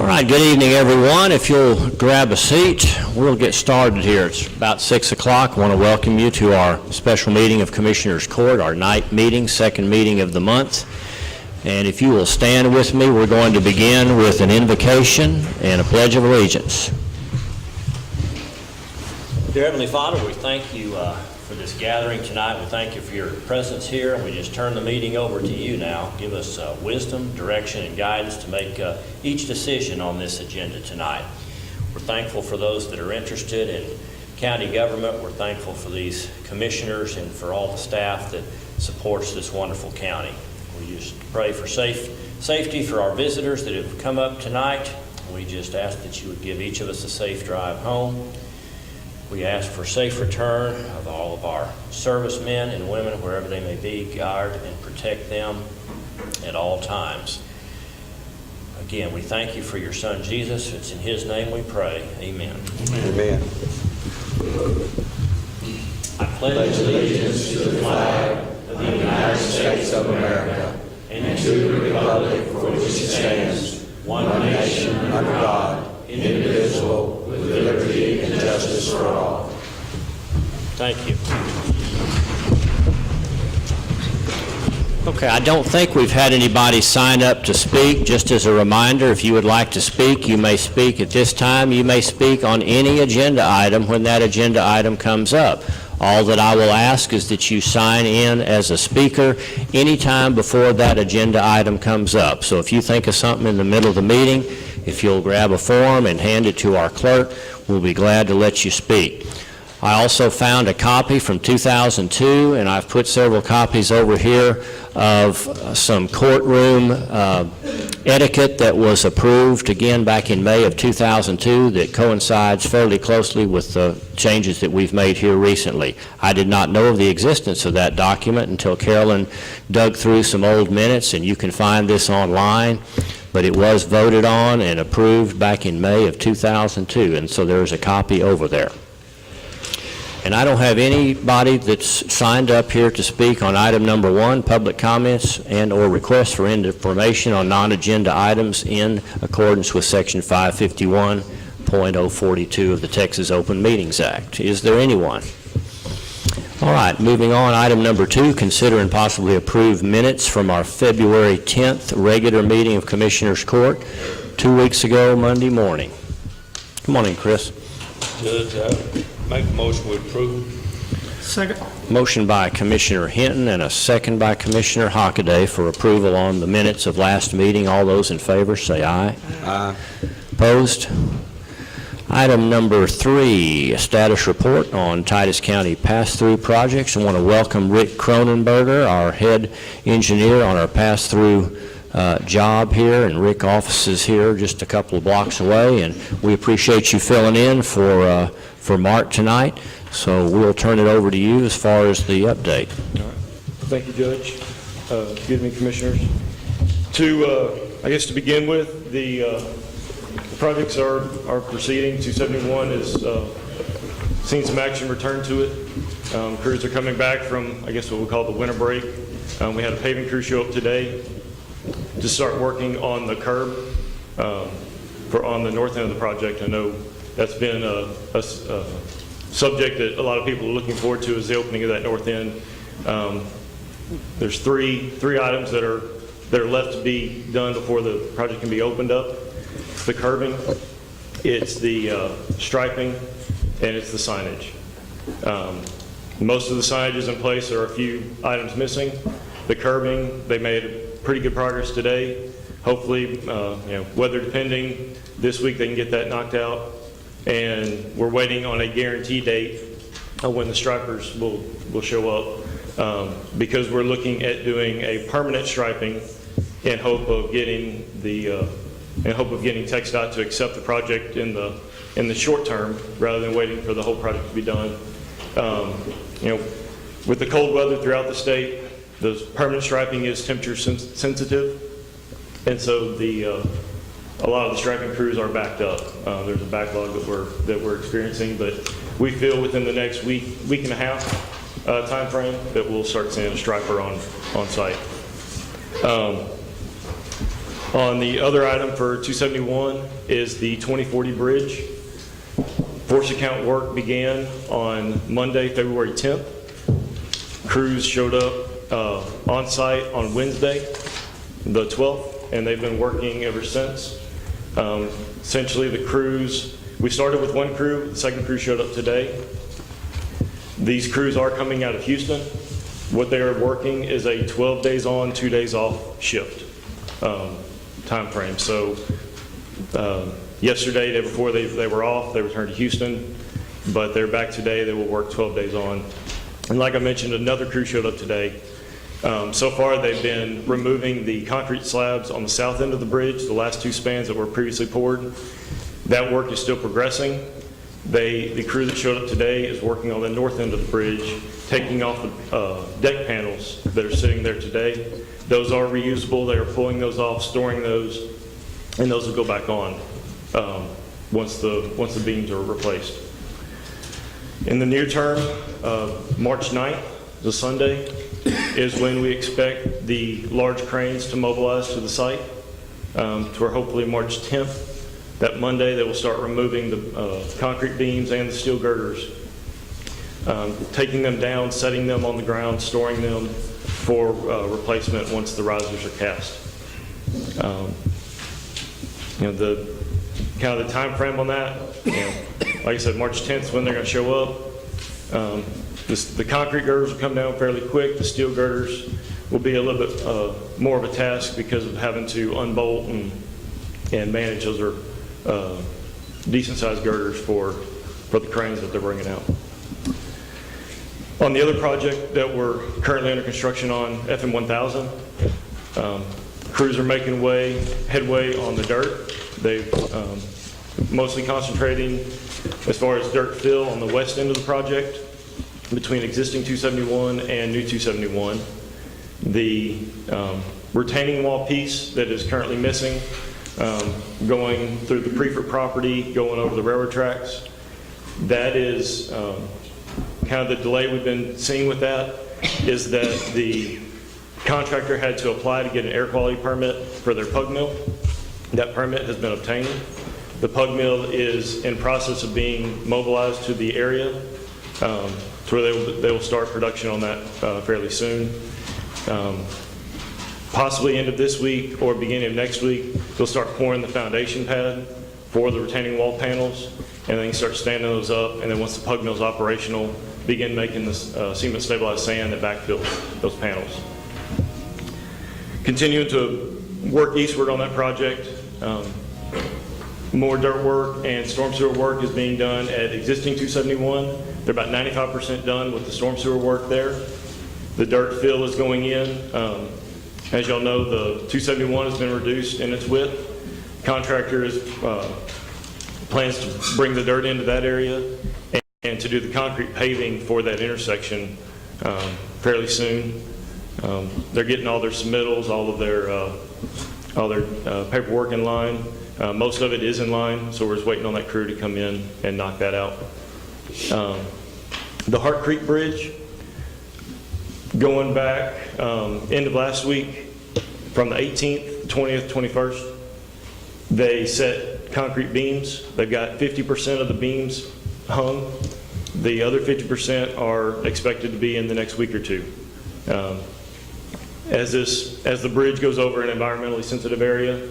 All right, good evening, everyone. If you'll grab a seat, we'll get started here. It's about 6 o'clock. I want to welcome you to our special meeting of Commissioners Court, our night meeting, second meeting of the month. And if you will stand with me, we're going to begin with an invocation and a pledge of allegiance. Dear Heavenly Father, we thank you for this gathering tonight. We thank you for your presence here, and we just turn the meeting over to you now. Give us wisdom, direction, and guidance to make each decision on this agenda tonight. We're thankful for those that are interested in county government. We're thankful for these commissioners and for all the staff that supports this wonderful county. We just pray for safety for our visitors that have come up tonight. We just ask that you would give each of us a safe drive home. We ask for safe return of all of our servicemen and women, wherever they may be. Guard and protect them at all times. Again, we thank you for your Son, Jesus. It's in His name we pray. Amen. Amen. I pledge allegiance to the flag of the United States of America and to the republic for which it stands, one nation under God, indivisible, with liberty and justice for all. Thank you. Okay, I don't think we've had anybody sign up to speak. Just as a reminder, if you would like to speak, you may speak at this time. You may speak on any agenda item when that agenda item comes up. All that I will ask is that you sign in as a speaker anytime before that agenda item comes up. So if you think of something in the middle of the meeting, if you'll grab a form and hand it to our clerk, we'll be glad to let you speak. I also found a copy from 2002, and I've put several copies over here of some courtroom etiquette that was approved, again, back in May of 2002 that coincides fairly closely with the changes that we've made here recently. I did not know of the existence of that document until Carolyn dug through some old minutes, and you can find this online. But it was voted on and approved back in May of 2002, and so there's a copy over there. And I don't have anybody that's signed up here to speak on item number 1, public comments and or requests for information on non-agenda items in accordance with section 551.042 of the Texas Open Meetings Act. Is there anyone? All right, moving on, item number 2, consider and possibly approve minutes from our February 10th regular meeting of Commissioners Court 2 weeks ago, Monday morning. Good morning, Chris. Judge, make a motion to approve. Second. Motion by Commissioner Hinton and a second by Commissioner Hockaday for approval on the minutes of last meeting. All those in favor say aye. Aye. Opposed? Item number 3, a status report on Titus County pass-through projects. I want to welcome Rick Cronenberger, our head engineer on our pass-through job here, and Rick offices here just a couple of blocks away, and we appreciate you filling in for Mark tonight. So we'll turn it over to you as far as the update. All right. Thank you, Judge. Good evening, Commissioners. I guess to begin with, the projects are proceeding. 271 is seen some action return to it. Crews are coming back from, I guess, what we call the winter break. We had a paving crew show up today to start working on the curb on the north end of the project. I know that's been a subject that a lot of people are looking forward to, is the opening of that north end. There's three items that are left to be done before the project can be opened up. The curbing, it's the striping, and it's the signage. Most of the signage is in place. There are a few items missing. The curbing, they made pretty good progress today. Hopefully, weather depending, this week they can get that knocked out. And we're waiting on a guarantee date of when the stripers will show up, because we're looking at doing a permanent striping in hope of getting TxDOT to accept the project in the short term, rather than waiting for the whole project to be done. With the cold weather throughout the state, the permanent striping is temperature sensitive, and so a lot of the striping crews are backed up. There's a backlog that we're experiencing, but we feel within the next week and a half time frame that we'll start seeing a striper on site. On the other item for 271 is the 2040 bridge. Force account work began on Monday, February 10th. Crews showed up on site on Wednesday, the 12th, and they've been working ever since. Essentially, the crews, we started with one crew, the second crew showed up today. These crews are coming out of Houston. What they are working is a 12 days on, 2 days off shift time frame. So yesterday, day before they were off, they returned to Houston, but they're back today. They will work 12 days on. And like I mentioned, another crew showed up today. So far, they've been removing the concrete slabs on the south end of the bridge, the last 2 spans that were previously poured. That work is still progressing. The crew that showed up today is working on the north end of the bridge, taking off the deck panels that are sitting there today. Those are reusable. They are pulling those off, storing those, and those will go back on once the beams are replaced. In the near term, March 9th, the Sunday, is when we expect the large cranes to mobilize to the site. To where hopefully March 10th, that Monday, they will start removing the concrete beams and the steel girders, taking them down, setting them on the ground, storing them for replacement once the risers are cast. The kind of the time frame on that, like I said, March 10th is when they're going to show up. The concrete girders will come down fairly quick. The steel girders will be a little bit more of a task because of having to unbolt and manage. Those are decent sized girders for the cranes that they're bringing out. On the other project that we're currently under construction on, FM 1000, crews are making headway on the dirt. They've mostly concentrating as far as dirt fill on the west end of the project between existing 271 and new 271. The retaining wall piece that is currently missing, going through the Prefer property, going over the railroad tracks, that is kind of the delay we've been seeing with that, is that the contractor had to apply to get an air quality permit for their pug mill. That permit has been obtained. The pug mill is in process of being mobilized to the area, to where they will start production on that fairly soon. Possibly end of this week or beginning of next week, they'll start pouring the foundation pad for the retaining wall panels, and then start standing those up. And then once the pug mill is operational, begin making this cement stabilized sand that backfills those panels. Continuing to work eastward on that project. More dirt work and storm sewer work is being done at existing 271. They're about 95% done with the storm sewer work there. The dirt fill is going in. As y'all know, the 271 has been reduced in its width. Contractor plans to bring the dirt into that area and to do the concrete paving for that intersection fairly soon. They're getting all their submittals, all their paperwork in line. Most of it is in line, so we're just waiting on that crew to come in and knock that out. The Hart Creek Bridge, going back end of last week, from the 18th, 20th, 21st, they set concrete beams. They've got 50% of the beams hung. The other 50% are expected to be in the next week or two. As the bridge goes over an environmentally sensitive area,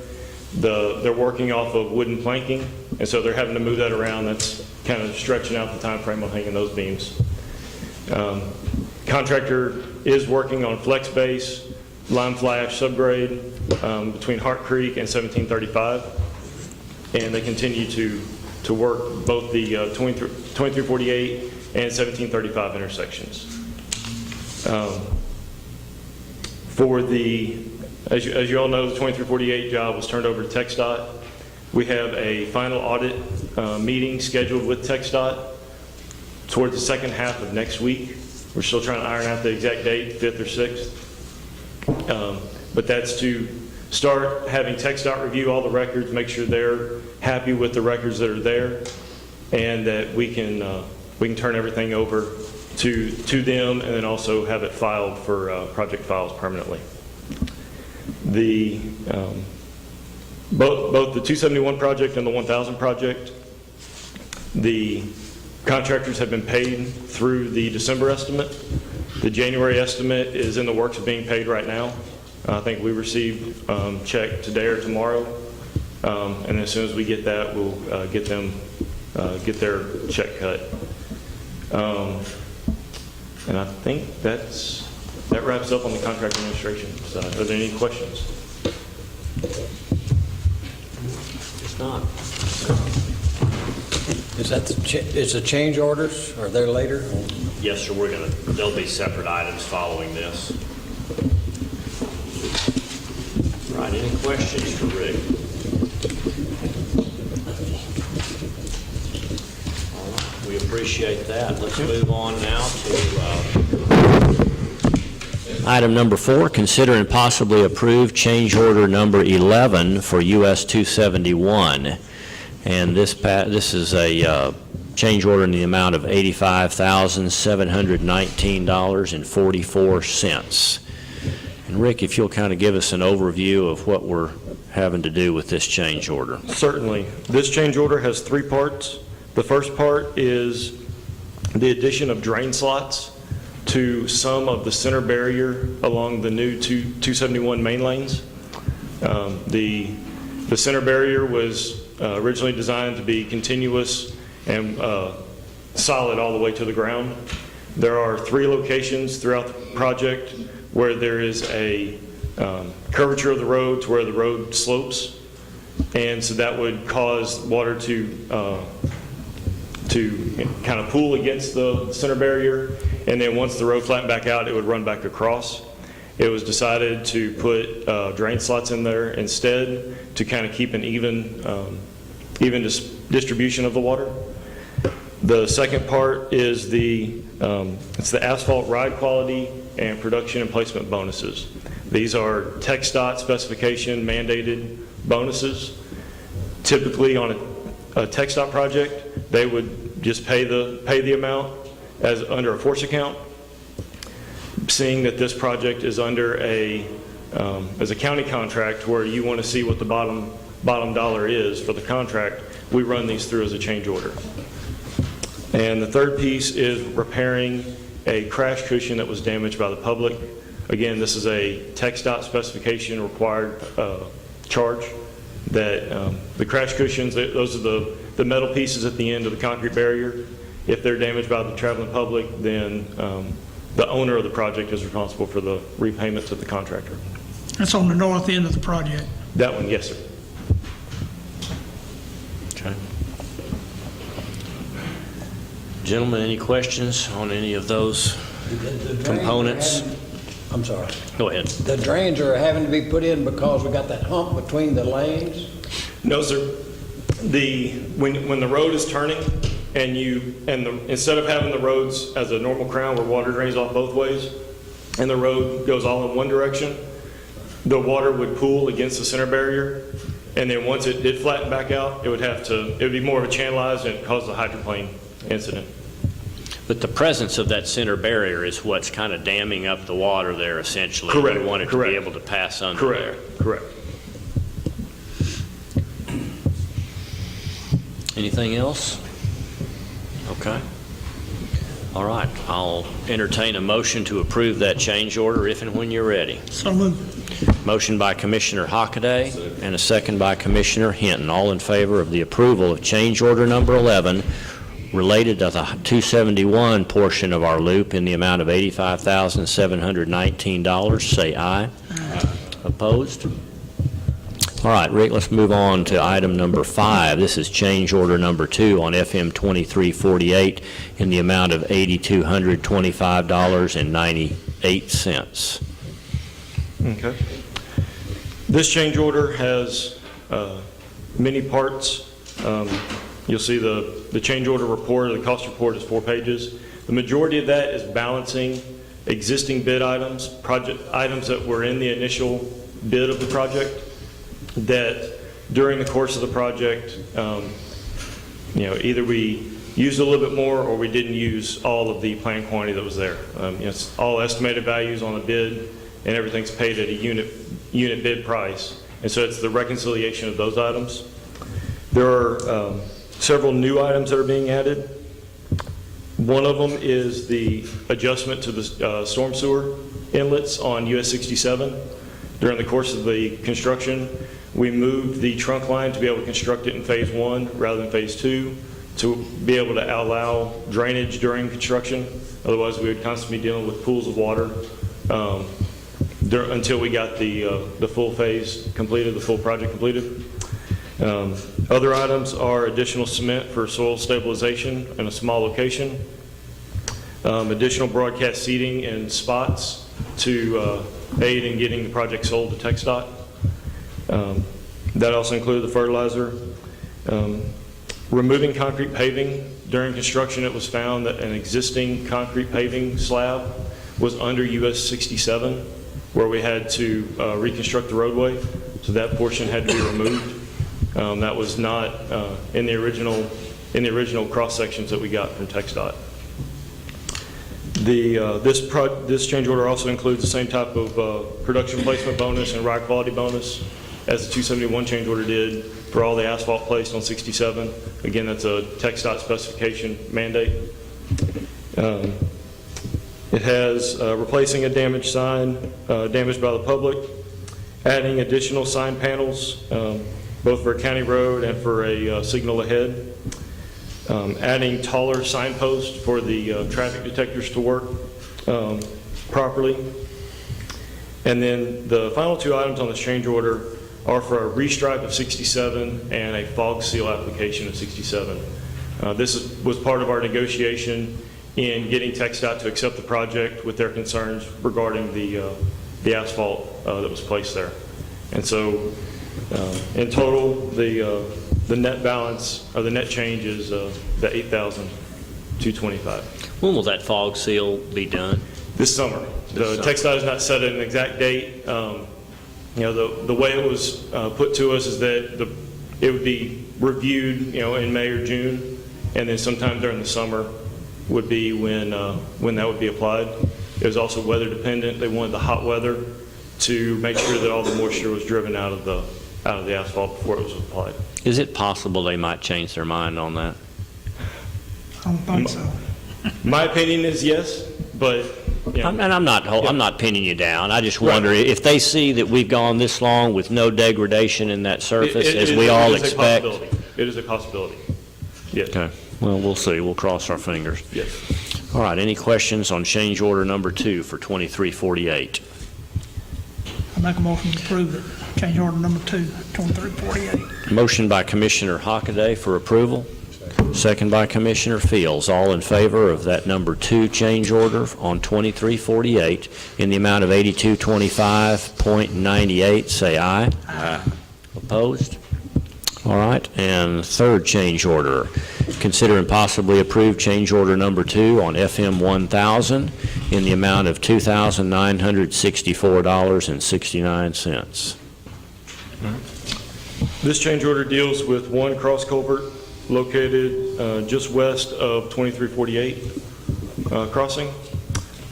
they're working off of wooden planking, and so they're having to move that around. That's kind of stretching out the time frame on hanging those beams. Contractor is working on flex base, lime flash, subgrade between Hart Creek and 1735, and they continue to work both the 2348 and 1735 intersections. For the, as you all know, the 2348 job was turned over to TxDOT. We have a final audit meeting scheduled with TxDOT toward the second half of next week. We're still trying to iron out the exact date, 5th or 6th. But that's to start having TxDOT review all the records, make sure they're happy with the records that are there, and that we can turn everything over to them, and then also have it filed for project files permanently. The Both the 271 project and the 1000 project, the contractors have been paid through the December estimate. The January estimate is in the works of being paid right now. I think we received check today or tomorrow, and as soon as we get that, we'll get their check cut. And I think that wraps up on the contract administration side. Are there any questions? It's not. Is the change orders, are they later? Yes, sir, there'll be separate items following this. Right, any questions for Rick? All right, we appreciate that. Let's move on now to item number 4, consider and possibly approve change order number 11 for US 271. And this is a change order in the amount of $85,719.44. And Rick, if you'll kind of give us an overview of what we're having to do with this change order. Certainly. This change order has 3 parts. The first part is the addition of drain slots to some of the center barrier along the new 271 main lanes. The center barrier was originally designed to be continuous and solid all the way to the ground. There are 3 locations throughout the project where there is a curvature of the road to where the road slopes, and so that would cause water to kind of pool against the center barrier, and then once the road flattened back out, it would run back across. It was decided to put drain slots in there instead to kind of keep an even distribution of the water. The second part is it's the asphalt ride quality and production and placement bonuses. These are TxDOT specification mandated bonuses. Typically on a TxDOT project, they would just pay the amount as under a force account. Seeing that this project is under as a county contract where you want to see what the bottom dollar is for the contract, we run these through as a change order. And the third piece is repairing a crash cushion that was damaged by the public. Again, this is a TxDOT specification required charge that the crash cushions, those are the metal pieces at the end of the concrete barrier. If they're damaged by the traveling public, then the owner of the project is responsible for the repayment to the contractor. That's on the north end of the project. That one, yes, sir. Okay. Gentlemen, any questions on any of those components? I'm sorry. Go ahead. The drains are having to be put in because we got that hump between the lanes? No, sir. When the road is turning and instead of having the roads as a normal crown where water drains off both ways and the road goes all in one direction, the water would pool against the center barrier, and then once it did flatten back out, it would be more of a channelized and cause a hydroplane incident. But the presence of that center barrier is what's kind of damming up the water there, essentially. Correct. We want it to be able to pass under there. Correct. Anything else? Okay. All right. I'll entertain a motion to approve that change order if and when you're ready. So moved. Motion by Commissioner Hockaday and a second by Commissioner Hinton. All in favor of the approval of change order number 11 related to the 271 portion of our loop in the amount of $85,719, say aye. Aye. Opposed? All right, Rick, let's move on to item number 5. This is change order number 2 on FM 2348 in the amount of $8,225.98. Okay. This change order has many parts. You'll see the change order report, the cost report is 4 pages. The majority of that is balancing existing bid items, project items that were in the initial bid of the project that during the course of the project, either we used a little bit more or we didn't use all of the planned quantity that was there. It's all estimated values on the bid and everything's paid at a unit bid price. And so it's the reconciliation of those items. There are several new items that are being added. One of them is the adjustment to the storm sewer inlets on US 67. During the course of the construction, we moved the trunk line to be able to construct it in phase 1 rather than phase 2 to be able to allow drainage during construction. Otherwise, we would constantly be dealing with pools of water until we got the full phase completed, the full project completed. Other items are additional cement for soil stabilization in a small location, additional broadcast seating in spots to aid in getting the project sold to TxDOT. That also included the fertilizer. Removing concrete paving. During construction, it was found that an existing concrete paving slab was under US 67, where we had to reconstruct the roadway, so that portion had to be removed. That was not in the original cross sections that we got from TxDOT. This change order also includes the same type of production placement bonus and ride quality bonus as the 271 change order did for all the asphalt placed on 67. Again, that's a TxDOT specification mandate. It has replacing a damaged sign damaged by the public, adding additional sign panels, both for a county road and for a signal ahead, adding taller signposts for the traffic detectors to work properly. And then the final two items on this change order are for a restripe of 67 and a fog seal application of 67. This was part of our negotiation in getting TxDOT to accept the project with their concerns regarding the asphalt that was placed there. And so in total, the net balance, or the net change is the $8,225. When will that fog seal be done? This summer. TxDOT has not set an exact date. You know, the way it was put to us is that it would be reviewed, you know, in May or June, and then sometime during the summer would be when that would be applied. It was also weather dependent. They wanted the hot weather to make sure that all the moisture was driven out of the asphalt before it was applied. Is it possible they might change their mind on that? I don't think so. My opinion is yes, but you know, And I'm not pinning you down. I just wonder if they see that we've gone this long with no degradation in that surface, as we all expect. It is a possibility. Yes. Okay. Well, we'll see. We'll cross our fingers. Yes. All right. Any questions on change order number 2 for 2348? I make a motion to approve it. Change order number 2, 2348. Motion by Commissioner Hockaday for approval. Second by Commissioner Fields. All in favor of that number 2 change order on 2348 in the amount of $8225.98, say aye. Aye. Opposed? All right. And third change order. Consider and possibly approve change order number 2 on FM 1000 in the amount of $2,964.69. This change order deals with one cross culvert located just west of 2348 crossing.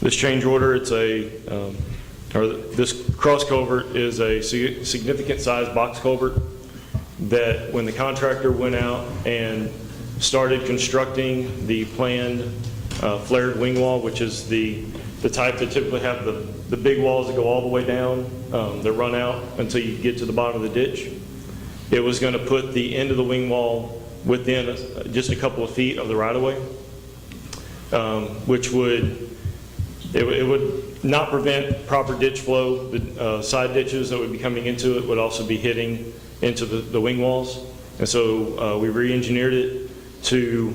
This change order, this cross culvert is a significant size box culvert that when the contractor went out and started constructing the planned flared wing wall, which is the type that typically have the big walls that go all the way down, that run out until you get to the bottom of the ditch. It was going to put the end of the wing wall within just a couple of feet of the right-of-way, which would not prevent proper ditch flow. The side ditches that would be coming into it would also be hitting into the wing walls. And so we re-engineered it to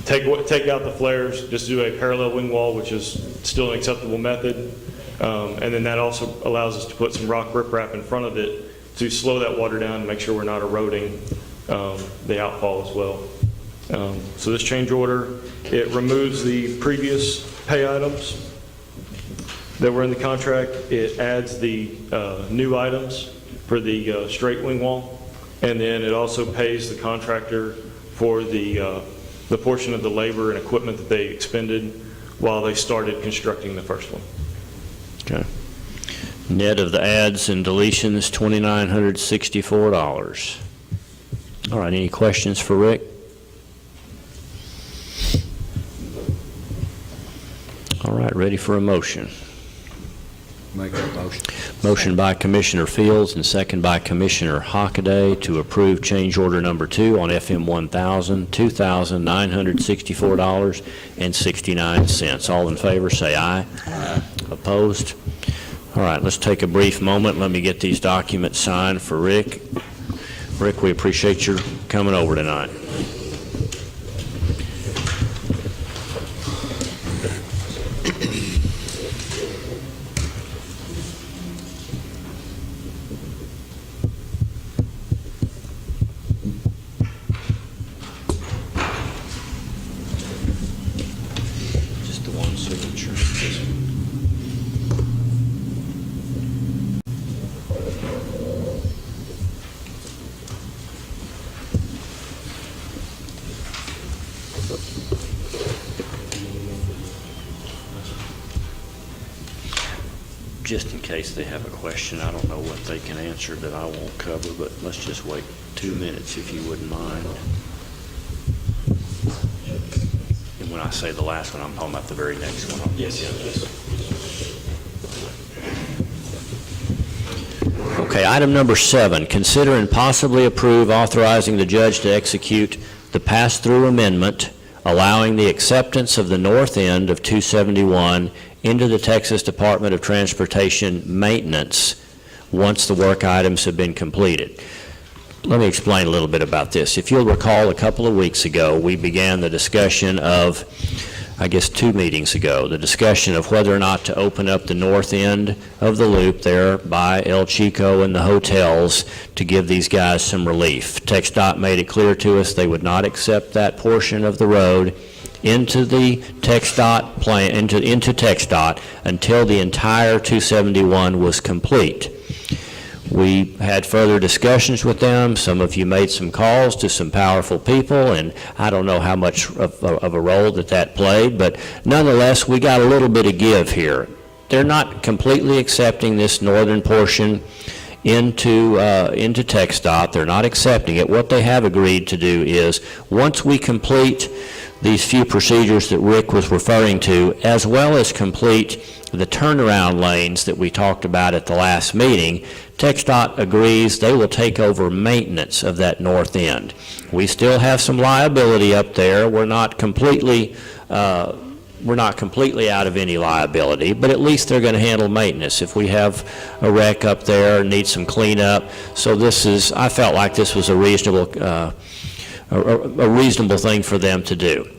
take out the flares, just do a parallel wing wall, which is still an acceptable method. And then that also allows us to put some rock riprap in front of it to slow that water down and make sure we're not eroding the outfall as well. So this change order, it removes the previous pay items that were in the contract. It adds the new items for the straight wing wall, and then it also pays the contractor for the portion of the labor and equipment that they expended while they started constructing the first one. Okay. Net of the adds and deletions, $2,964. All right, any questions for Rick? All right, ready for a motion. Make that motion. Motion by Commissioner Fields and second by Commissioner Hockaday to approve change order number 2 on FM 1000, $2,964.69. All in favor, say aye. Aye. Opposed? All right, let's take a brief moment. Let me get these documents signed for Rick. Rick, we appreciate your coming over tonight. Just the one signature. Just in case they have a question, I don't know what they can answer that I won't cover, but let's just wait 2 minutes if you wouldn't mind. And when I say the last one, I'm talking about the very next one. Yes. Okay, item number 7, consider and possibly approve authorizing the judge to execute the pass-through amendment allowing the acceptance of the north end of 271 into the Texas Department of Transportation maintenance once the work items have been completed. Let me explain a little bit about this. If you'll recall, a couple of weeks ago, we began the discussion of, I guess 2 meetings ago, the discussion of whether or not to open up the north end of the loop there by El Chico and the hotels to give these guys some relief. TxDOT made it clear to us they would not accept that portion of the road into the TxDOT plan, into TxDOT until the entire 271 was complete. We had further discussions with them. Some of you made some calls to some powerful people, and I don't know how much of a role that played, but nonetheless, we got a little bit of give here. They're not completely accepting this northern portion into TxDOT. They're not accepting it. What they have agreed to do is, once we complete these few procedures that Rick was referring to, as well as complete the turnaround lanes that we talked about at the last meeting, TxDOT agrees they will take over maintenance of that north end. We still have some liability up there. We're not completely out of any liability, but at least they're going to handle maintenance if we have a wreck up there, need some cleanup. So I felt like this was a reasonable thing for them to do.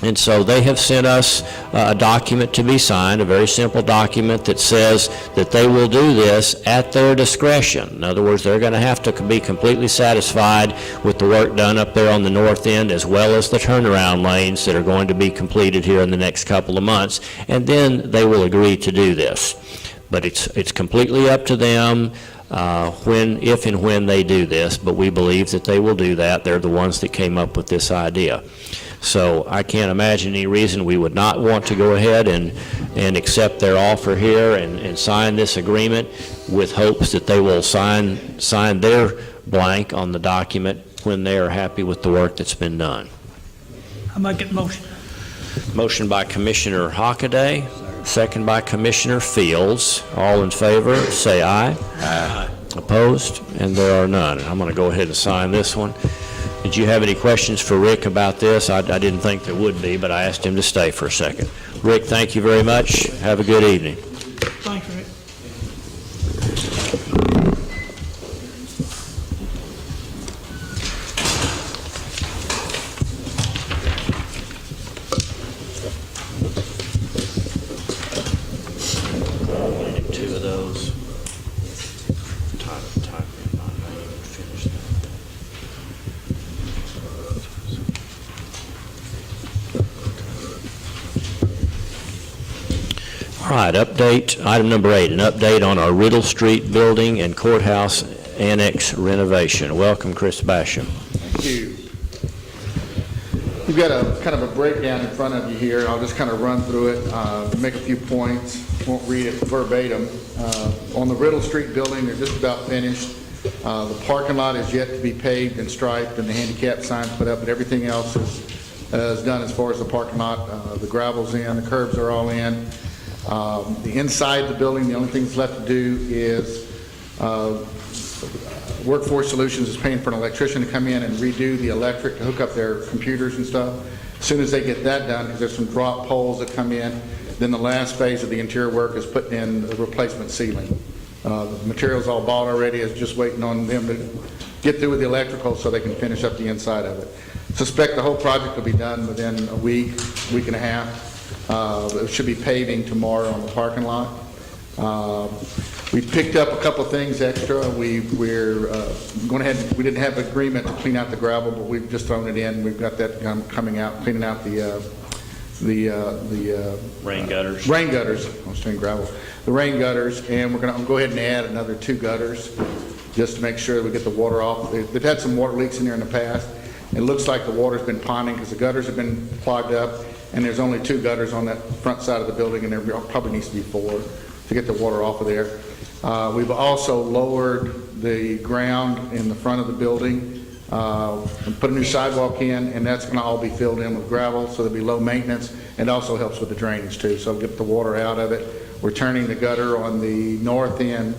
And so they have sent us a document to be signed, a very simple document that says that they will do this at their discretion. In other words, they're going to have to be completely satisfied with the work done up there on the north end, as well as the turnaround lanes that are going to be completed here in the next couple of months, and then they will agree to do this. But it's completely up to them if and when they do this, but we believe that they will do that. They're the ones that came up with this idea. So I can't imagine any reason we would not want to go ahead and accept their offer here and sign this agreement with hopes that they will sign their blank on the document when they are happy with the work that's been done. I make it motion. Motion by Commissioner Hockaday, second by Commissioner Fields. All in favor, say aye. Aye. Opposed? And there are none. I'm going to go ahead and sign this one. Did you have any questions for Rick about this? I didn't think there would be, but I asked him to stay for a second. Rick, thank you very much. Have a good evening. Thank you, Rick. Two of those. Type in my name and finish that. All right, update, item number 8, an update on our Riddle Street building and courthouse annex renovation. Welcome, Chris Basham. Thank you. You've got a kind of a breakdown in front of you here. I'll just kind of run through it, make a few points. Won't read it verbatim. On the Riddle Street building, they're just about finished. The parking lot is yet to be paved and striped and the handicap signs put up, but everything else is done as far as the parking lot. The gravel's in, the curbs are all in. The inside the building, the only thing that's left to do is Workforce Solutions is paying for an electrician to come in and redo the electric to hook up their computers and stuff. As soon as they get that done, because there's some drop poles that come in, then the last phase of the interior work is putting in the replacement ceiling. The material's all bought already, it's just waiting on them to get through with the electrical so they can finish up the inside of it. Suspect the whole project will be done within a week and a half. It should be paving tomorrow on the parking lot. We picked up a couple of things extra. We're going ahead. We didn't have an agreement to clean out the gravel, but we've just thrown it in. We've got that coming out, cleaning out the Rain gutters. Rain gutters. I was saying gravel. The rain gutters, and we're going to go ahead and add another 2 gutters just to make sure we get the water off. They've had some water leaks in there in the past. It looks like the water's been ponding because the gutters have been clogged up, and there's only 2 gutters on that front side of the building, and there probably needs to be 4 to get the water off of there. We've also lowered the ground in the front of the building and put a new sidewalk in, and that's going to all be filled in with gravel, so there'll be low maintenance, and also helps with the drainage too, so get the water out of it. We're turning the gutter on the north end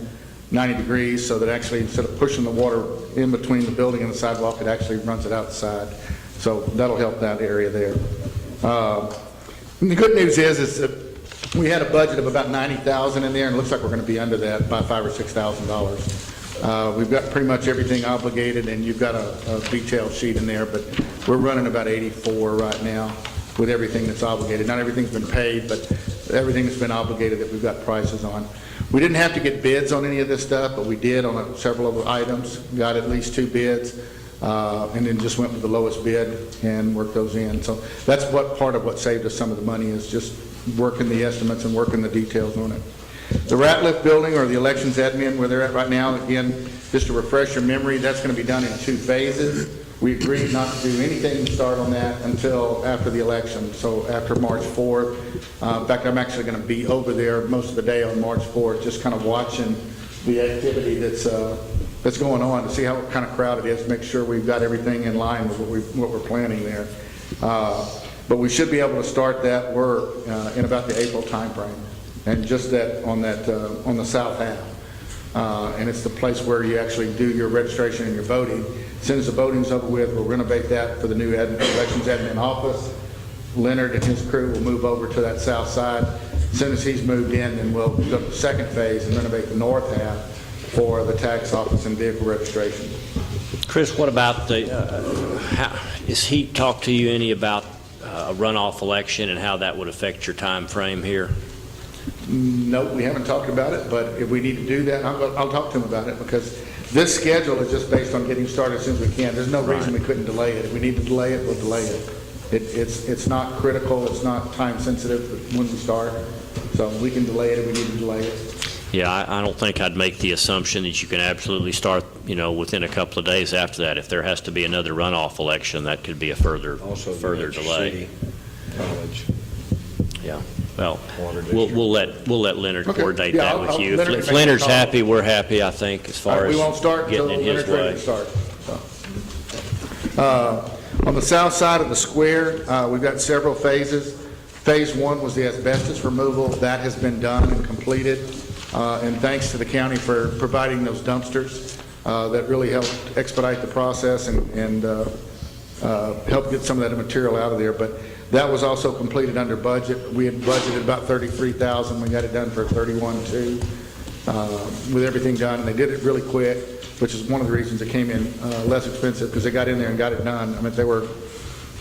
90 degrees so that actually instead of pushing the water in between the building and the sidewalk, it actually runs it outside. So that'll help that area there. And the good news is that we had a budget of about $90,000 in there, and it looks like we're going to be under that by $5,000 or $6,000. We've got pretty much everything obligated, and you've got a detailed sheet in there, but we're running about 84 right now with everything that's obligated. Not everything's been paid, but everything that's been obligated that we've got prices on. We didn't have to get bids on any of this stuff, but we did on several of the items. Got at least 2 bids, and then just went with the lowest bid and worked those in. So that's what part of what saved us some of the money, is just working the estimates and working the details on it. The Ratliff building, or the elections admin, where they're at right now, again, just to refresh your memory, that's going to be done in 2 phases. We agreed not to do anything to start on that until after the election, so after March 4th. In fact, I'm actually going to be over there most of the day on March 4th, just kind of watching the activity that's going on to see how kind of crowd it is, to make sure we've got everything in line with what we're planning there. But we should be able to start that work in about the April timeframe, and just that on the south half. And it's the place where you actually do your registration and your voting. As soon as the voting's over with, we'll renovate that for the new elections admin office. Leonard and his crew will move over to that south side. As soon as he's moved in, then we'll go to the second phase and renovate the north half for the tax office and vehicle registration. Chris, what about has he talked to you any about a runoff election and how that would affect your time frame here? No, we haven't talked about it, but if we need to do that, I'll talk to him about it, because this schedule is just based on getting started as soon as we can. There's no reason we couldn't delay it. If we need to delay it, we'll delay it. It's not critical, it's not time sensitive when we start, so we can delay it if we need to delay it. Yeah, I don't think I'd make the assumption that you can absolutely start, within a couple of days after that. If there has to be another runoff election, that could be a further delay. College. Yeah. Well, we'll let Leonard coordinate Yeah, that with you. Leonard If can Leonard's make a call. happy, we're happy, I think, as far as We won't start until getting in his Leonard's ready way. to start. On the south side of the square, we've got several phases. Phase 1 was the asbestos removal. That has been done and completed. And thanks to the county for providing those dumpsters. That really helped expedite the process and help get some of that material out of there. But that was also completed under budget. We had budgeted about $33,000. We got it done for $31,200 with everything done. And they did it really quick, which is one of the reasons it came in less expensive, because they got in there and got it done. I mean, they were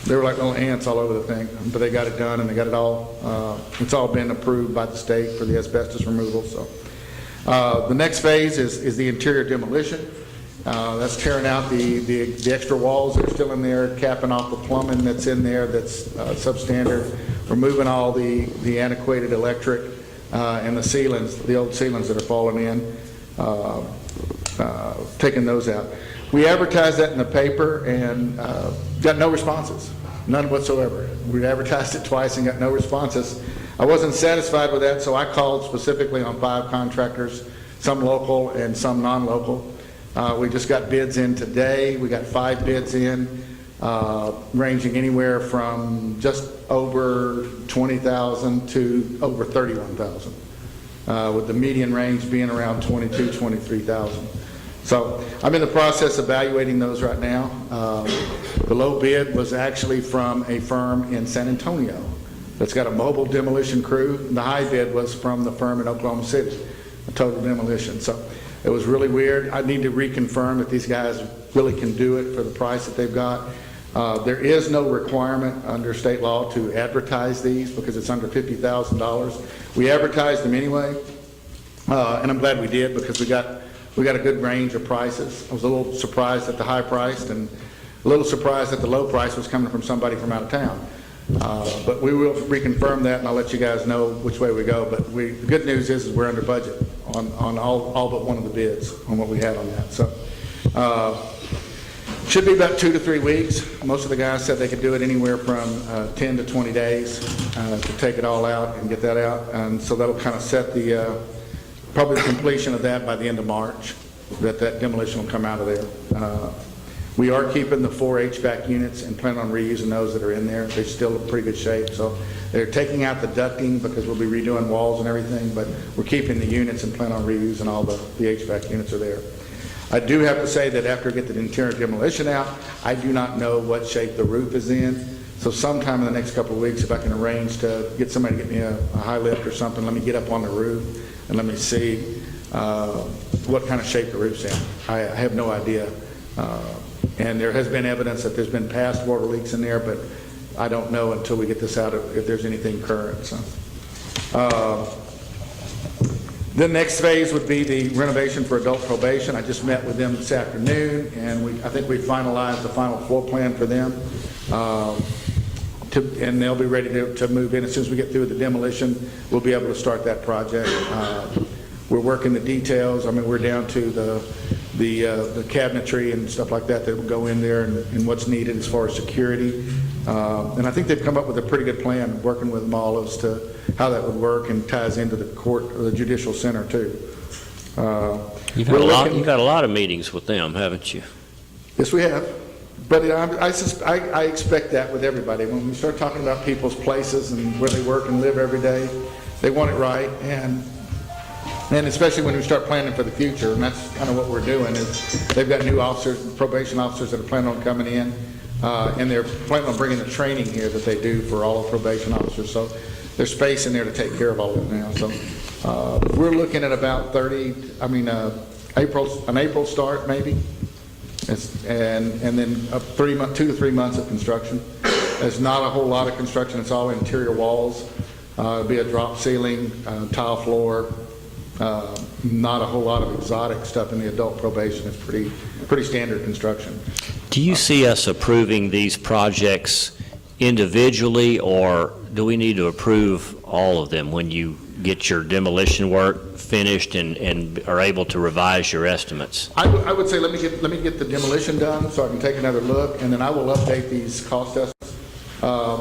like little ants all over the thing, but they got it done, and they got it all. It's all been approved by the state for the asbestos removal. So the next phase is the interior demolition. That's tearing out the extra walls that are still in there, capping off the plumbing that's in there that's substandard, removing all the antiquated electric and the ceilings, the old ceilings that are falling in, taking those out. We advertised that in the paper and got no responses. None whatsoever. We advertised it twice and got no responses. I wasn't satisfied with that, so I called specifically on 5 contractors, some local and some non-local. We just got bids in today. We got 5 bids in, ranging anywhere from just over $20,000 to over $31,000, with the median range being around $22,000, $23,000. So I'm in the process of evaluating those right now. The low bid was actually from a firm in San Antonio that's got a mobile demolition crew. The high bid was from the firm in Oklahoma City, a total demolition. So it was really weird. I need to reconfirm that these guys really can do it for the price that they've got. There is no requirement under state law to advertise these because it's under $50,000. We advertised them anyway, and I'm glad we did because we got a good range of prices. I was a little surprised at the high price and a little surprised that the low price was coming from somebody from out of town. But we will reconfirm that, and I'll let you guys know which way we go. But the good news is we're under budget on all but one of the bids on what we had on that. So should be about 2 to 3 weeks. Most of the guys said they could do it anywhere from 10 to 20 days to take it all out and get that out. And so that'll kind of set the probably the completion of that by the end of March, that demolition will come out of there. We are keeping the 4 HVAC units and plan on reusing those that are in there. They're still in pretty good shape. So they're taking out the ducting because we'll be redoing walls and everything, but we're keeping the units and plan on reusing all the HVAC units are there. I do have to say that after I get the interior demolition out, I do not know what shape the roof is in. So sometime in the next couple of weeks, if I can arrange to get somebody to get me a high lift or something, let me get up on the roof and let me see what kind of shape the roof's in. I have no idea. And there has been evidence that there's been past water leaks in there, but I don't know until we get this out if there's anything current. So, the next phase would be the renovation for adult probation. I just met with them this afternoon, and I think we finalized the final floor plan for them. And they'll be ready to move in. As soon as we get through the demolition, we'll be able to start that project. We're working the details. I mean, we're down to the cabinetry and stuff like that will go in there and what's needed as far as security. And I think they've come up with a pretty good plan, working with them all as to how that would work and ties into the court or the judicial center too. You've had a lot of meetings with them, haven't you? Yes, we have. But I expect that with everybody. When we start talking about people's places and where they work and live every day, they want it right. And especially when we start planning for the future, and that's kind of what we're doing, is they've got new officers, probation officers that are planning on coming in, and they're planning on bringing the training here that they do for all of probation officers. So there's space in there to take care of all of it now. So we're looking at about an April start maybe, and then 2 to 3 months of construction. There's not a whole lot of construction. It's all interior walls. It'll be a drop ceiling, tile floor. Not a whole lot of exotic stuff in the adult probation. It's pretty standard construction. Do you see us approving these projects individually, or do we need to approve all of them when you get your demolition work finished and are able to revise your estimates? I would say let me get the demolition done so I can take another look, and then I will update these cost estimates.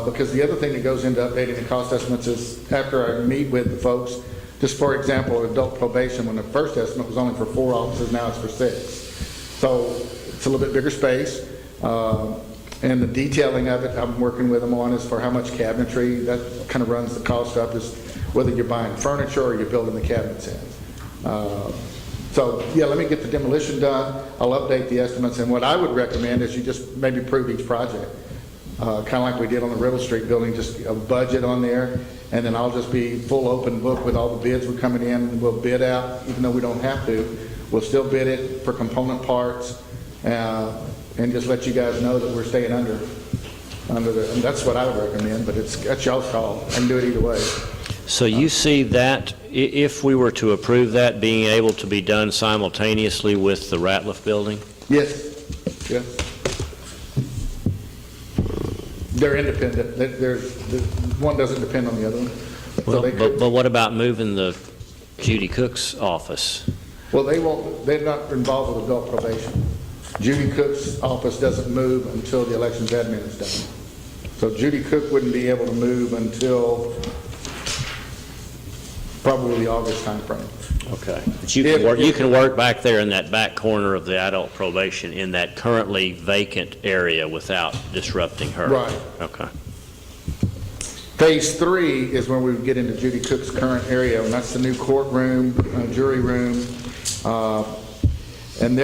Because the other thing that goes into updating the cost estimates is after I meet with the folks. Just for example, adult probation, when the first estimate was only for 4 officers, now it's for 6. So it's a little bit bigger space. And the detailing of it, I'm working with them on is for how much cabinetry. That kind of runs the cost up, is whether you're buying furniture or you're building the cabinets in. So yeah, let me get the demolition done. I'll update the estimates. And what I would recommend is you just maybe prove each project. Kind of like we did on the Riddle Street building, just a budget on there, and then I'll just be full open book with all the bids we're coming in. We'll bid out, even though we don't have to. We'll still bid it for component parts, and just let you guys know that we're staying under the, and that's what I would recommend, but that's y'all's call. I can do it either way. So you see that, if we were to approve that, being able to be done simultaneously with the Ratliff building? Yes, yes. They're independent. One doesn't depend on the other one. Well, So but what about moving the Judy Cook's office? well, they're not involved with adult probation. Judy Cook's office doesn't move until the elections admin is done. So Judy Cook wouldn't be able to move until probably the August timeframe. Okay. But you can work back there in that back corner of the adult probation in that currently vacant area without disrupting her? Right. Okay. Phase 3 is when we would get into Judy Cook's current area, and that's the new courtroom, jury room. And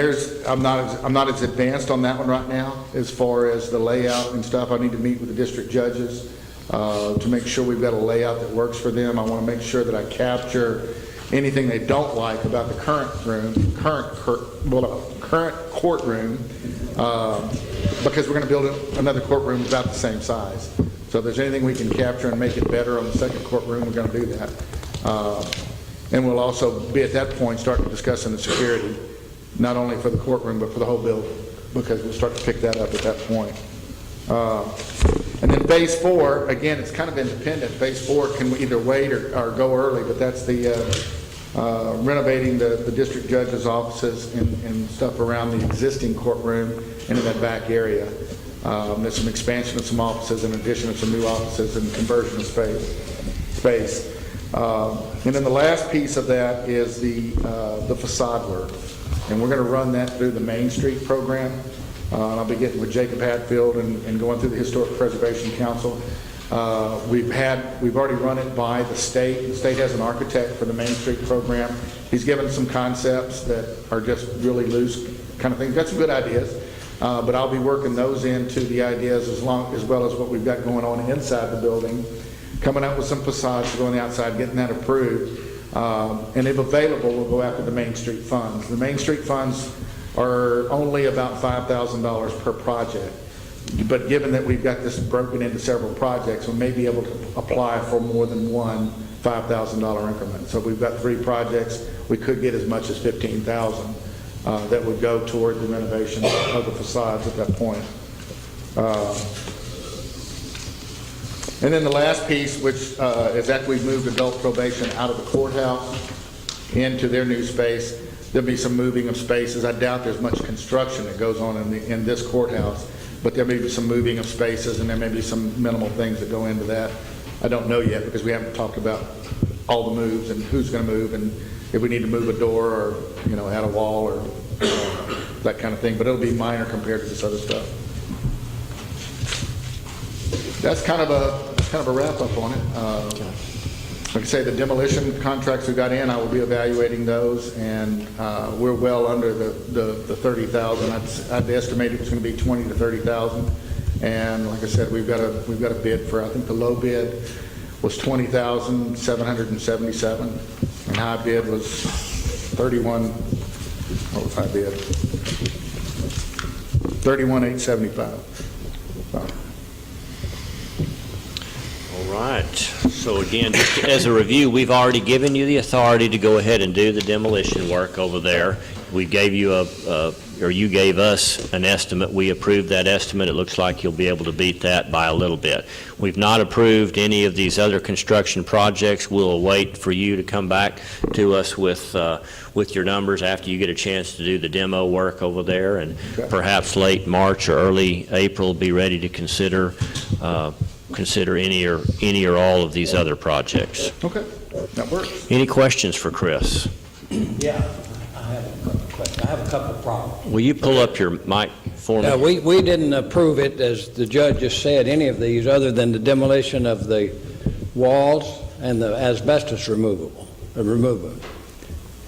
I'm not as advanced on that one right now as far as the layout and stuff. I need to meet with the district judges to make sure we've got a layout that works for them. I want to make sure that I capture anything they don't like about the current courtroom, because we're going to build another courtroom about the same size. So if there's anything we can capture and make it better on the second courtroom, we're going to do that. And we'll also be at that point starting discussing the security, not only for the courtroom but for the whole building, because we'll start to pick that up at that point. And then phase 4, again, it's kind of independent. Phase 4 can either wait or go early, but that's the renovating the district judge's offices and stuff around the existing courtroom into that back area. There's some expansion of some offices in addition to some new offices and conversion of space. And then the last piece of that is the facade work. And we're going to run that through the Main Street program. And I'll be getting with Jacob Hatfield and going through the Historic Preservation Council. We've already run it by the state. The state has an architect for the Main Street program. He's given some concepts that are just really loose kind of things. Got some good ideas, but I'll be working those into the ideas as well as what we've got going on inside the building, coming up with some facades to go on the outside, getting that approved. And if available, we'll go after the Main Street funds. The Main Street funds are only about $5,000 per project. But given that we've got this broken into several projects, we may be able to apply for more than one $5,000 increment. So if we've got 3 projects, we could get as much as $15,000 that would go toward the renovation of the facades at that point. And then the last piece, which is after we've moved adult probation out of the courthouse into their new space, there'll be some moving of spaces. I doubt there's much construction that goes on in this courthouse, but there may be some moving of spaces and there may be some minimal things that go into that. I don't know yet because we haven't talked about all the moves and who's going to move and if we need to move a door or, add a wall or that kind of thing, but it'll be minor compared to this other stuff. That's kind of a wrap up on it. Like I say, the demolition contracts we got in, I will be evaluating those, and we're well under the 30,000. I'd estimate it's going to be 20 to 30,000. And like I said, we've got a bid for, I think the low bid was 20,777, and high bid was 31. What was high bid? 31,875. All right. So again, just as a review, we've already given you the authority to go ahead and do the demolition work over there. We gave you or you gave us an estimate. We approved that estimate. It looks like you'll be able to beat that by a little bit. We've not approved any of these other construction projects. We'll wait for you to come back to us with your numbers after you get a chance to do the demo work over there, and perhaps late March or early April be ready to consider any or all of these other projects. Okay, that works. Any questions for Chris? Yeah, I have a couple of questions. I have a couple of problems. Will you pull up your mic for me? Now, we didn't approve it, as the judge just said, any of these, other than the demolition of the walls and the asbestos removal.